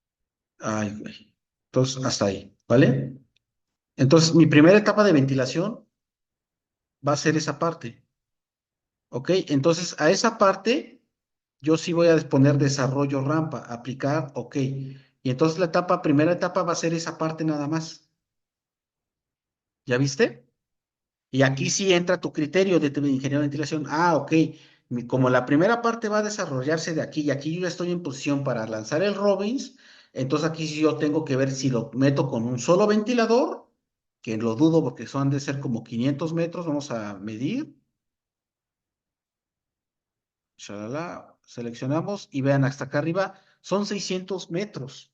Ay, güey. Entonces, hasta ahí, ¿vale? Entonces, mi primera etapa de ventilación va a ser esa parte, ¿ok? Entonces, a esa parte, yo sí voy a poner desarrollo rampa, aplicar, ok. Y entonces primera etapa va a ser esa parte nada más. ¿Ya viste? Y aquí sí entra tu criterio de tu ingeniero de ventilación. Ah, ok. Como la primera parte va a desarrollarse de aquí y aquí yo ya estoy en posición para lanzar el Robbins, entonces aquí sí yo tengo que ver si lo meto con un solo ventilador, que lo dudo porque son de ser como 500 metros. Vamos a medir. Shalala, seleccionamos y vean hasta acá arriba son 600 metros.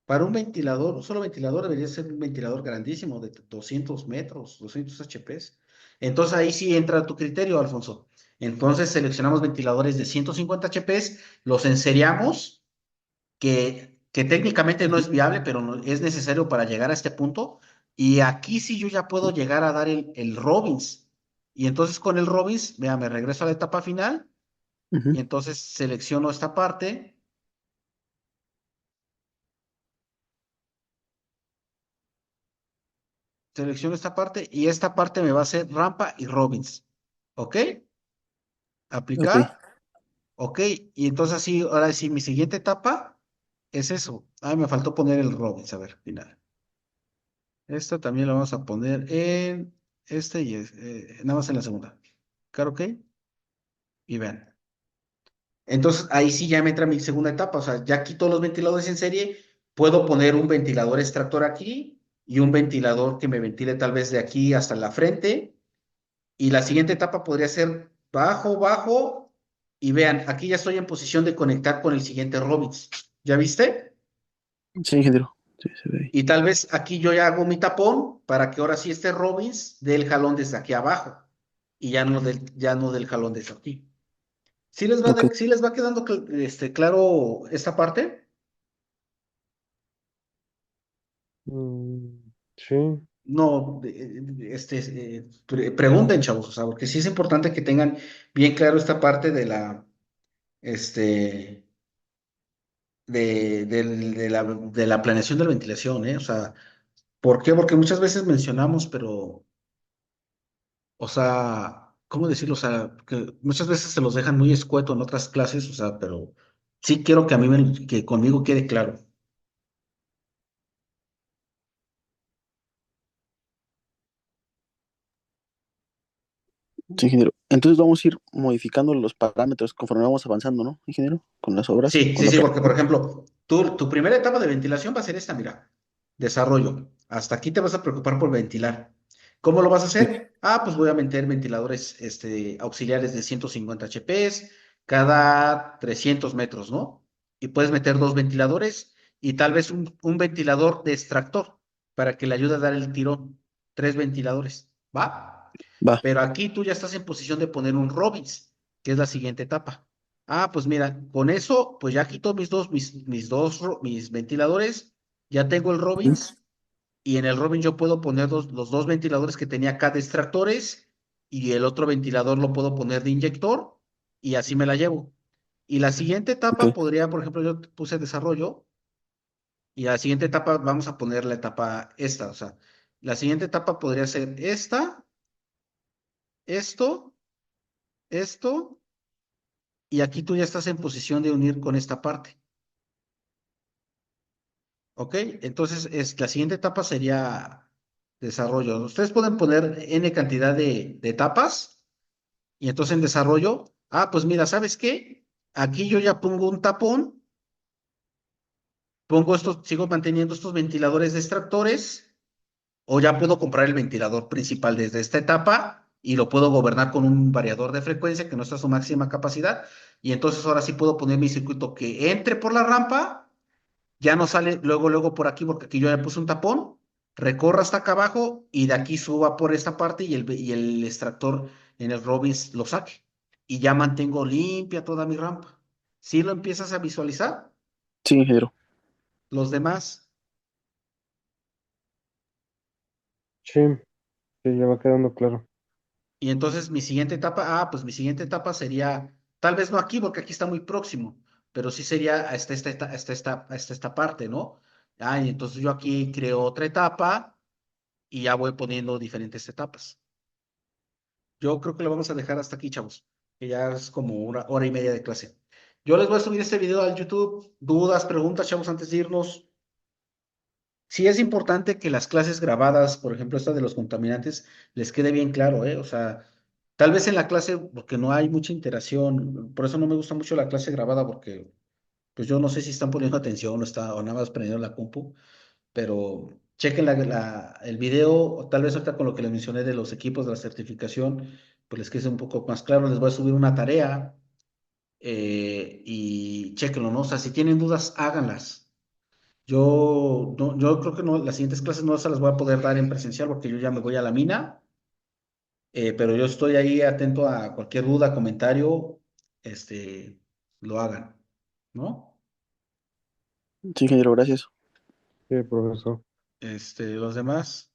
Para un ventilador, un solo ventilador debería ser un ventilador grandísimo de 200 metros, 200 HPs. Entonces ahí sí entra tu criterio, Alfonso. Entonces seleccionamos ventiladores de 150 HPs, los enseriamos, que técnicamente no es viable, pero es necesario para llegar a este punto. Y aquí sí yo ya puedo llegar a dar el Robbins. Y entonces con el Robbins, vea, me regreso a la etapa final Ujú. y entonces selecciono esta parte. Selecciono esta parte y esta parte me va a hacer rampa y Robbins. ¿Ok? Ok, Aplicar. ¿Ok? Y entonces así, ahora sí, mi siguiente etapa es eso. Ah, me faltó poner el Robbins, a ver, final. Esta también la vamos a poner en este y nada más en la segunda. Claro, ok. Y vean. Entonces ahí sí ya me entra mi segunda etapa. O sea, ya quito los ventiladores en serie. Puedo poner un ventilador extractor aquí y un ventilador que me ventile tal vez de aquí hasta la frente. Y la siguiente etapa podría ser bajo, bajo. Y vean, aquí ya estoy en posición de conectar con el siguiente Robbins. ¿Ya viste? sí, ingeniero. Sí, se ve ahí. Y tal vez aquí yo ya hago mi tapón para que ahora sí este Robbins dé el jalón desde aquí abajo. Y ya no del jalón desde aquí. Ok. ¿Sí les va quedando claro esta parte? Sí. No, pregunten, chavos, o sea, porque sí es importante que tengan bien claro esta parte este, de la planeación de la ventilación, ¿eh? O sea, ¿por qué? Porque muchas veces mencionamos, pero, o sea, ¿cómo decirlo? O sea, que muchas veces se los dejan muy escueto en otras clases, o sea, pero sí quiero que que conmigo quede claro. Sí, ingeniero. Entonces vamos a ir modificando los parámetros conforme vamos avanzando, ¿no, ingeniero? Con las obras, Sí, con sí, la sí, porque por práctica. ejemplo, tu primera etapa de ventilación va a ser esta, mira, desarrollo. Hasta aquí te vas a preocupar por ventilar. ¿Cómo lo vas a Sí, hacer? Ah, pues voy a meter ventiladores auxiliares de 150 HPs cada 300 metros, ¿no? Y puedes meter dos ventiladores y tal vez un ventilador de extractor para que le ayude a dar el tirón. Tres ventiladores, ¿va? va. Pero aquí tú ya estás en posición de poner un Robbins, que es la siguiente etapa. Ah, pues mira, con eso, pues ya quito mis ventiladores, ya tengo el Ujú. Robbins, y en el Robbins yo puedo poner los dos ventiladores que tenía acá de extractores, y el otro ventilador lo puedo poner de inyector, y así me la llevo. Y la siguiente Ok, etapa podría, por ejemplo, yo puse desarrollo, Y a la siguiente etapa vamos a poner la etapa esta, o sea, la siguiente etapa podría ser esta, esto, esto, y aquí tú ya estás en posición de unir con esta parte. ¿Ok? Entonces, la siguiente etapa sería desarrollo. Ustedes pueden poner N cantidad de etapas y entonces en desarrollo, pues mira, ¿sabes qué? Aquí yo ya pongo un tapón, pongo estos, sigo manteniendo estos ventiladores de extractores, o ya puedo comprar el ventilador principal desde esta etapa y lo puedo gobernar con un variador de frecuencia que no está a su máxima capacidad. Y entonces ahora sí puedo poner mi circuito que entre por la rampa, ya no sale luego, luego por aquí, porque aquí yo ya puse un tapón, recorra hasta acá abajo y de aquí suba por esta parte y el extractor en el Robins lo saque. Y ya mantengo limpia toda mi rampa. ¿Sí lo empiezas a visualizar? Sí, ingeniero. Los demás. Sí, sí, ya va quedando claro. Y entonces mi siguiente etapa, pues mi siguiente etapa sería, tal vez no aquí, porque aquí está muy próximo, pero sí sería hasta esta parte, ¿no? Y entonces yo aquí creo otra etapa y ya voy poniendo diferentes etapas. Yo creo que lo vamos a dejar hasta aquí, chavos, que ya es como una hora y media de clase. Yo les voy a subir este video al YouTube. Dudas, preguntas, chavos, antes de irnos. Sí es importante que las clases grabadas, por ejemplo, esta de los contaminantes, les quede bien claro, ¿eh? O sea, tal vez en la clase, porque no hay mucha interacción, por eso no me gusta mucho la clase grabada, porque pues yo no sé si están poniendo atención o nada más prendiendo la compu, pero chequen el video, o tal vez ahorita con lo que les mencioné de los equipos de la certificación, pues les quede un poco más claro. Les voy a subir una tarea y chequenlo, ¿no? O sea, si tienen dudas, háganlas. Yo creo que no, las siguientes clases no se las voy a poder dar en presencial porque yo ya me voy a la mina, pero yo estoy ahí atento a cualquier duda, comentario, lo hagan, ¿no? Sí, ingeniero, gracias. Sí, profesor. Los demás.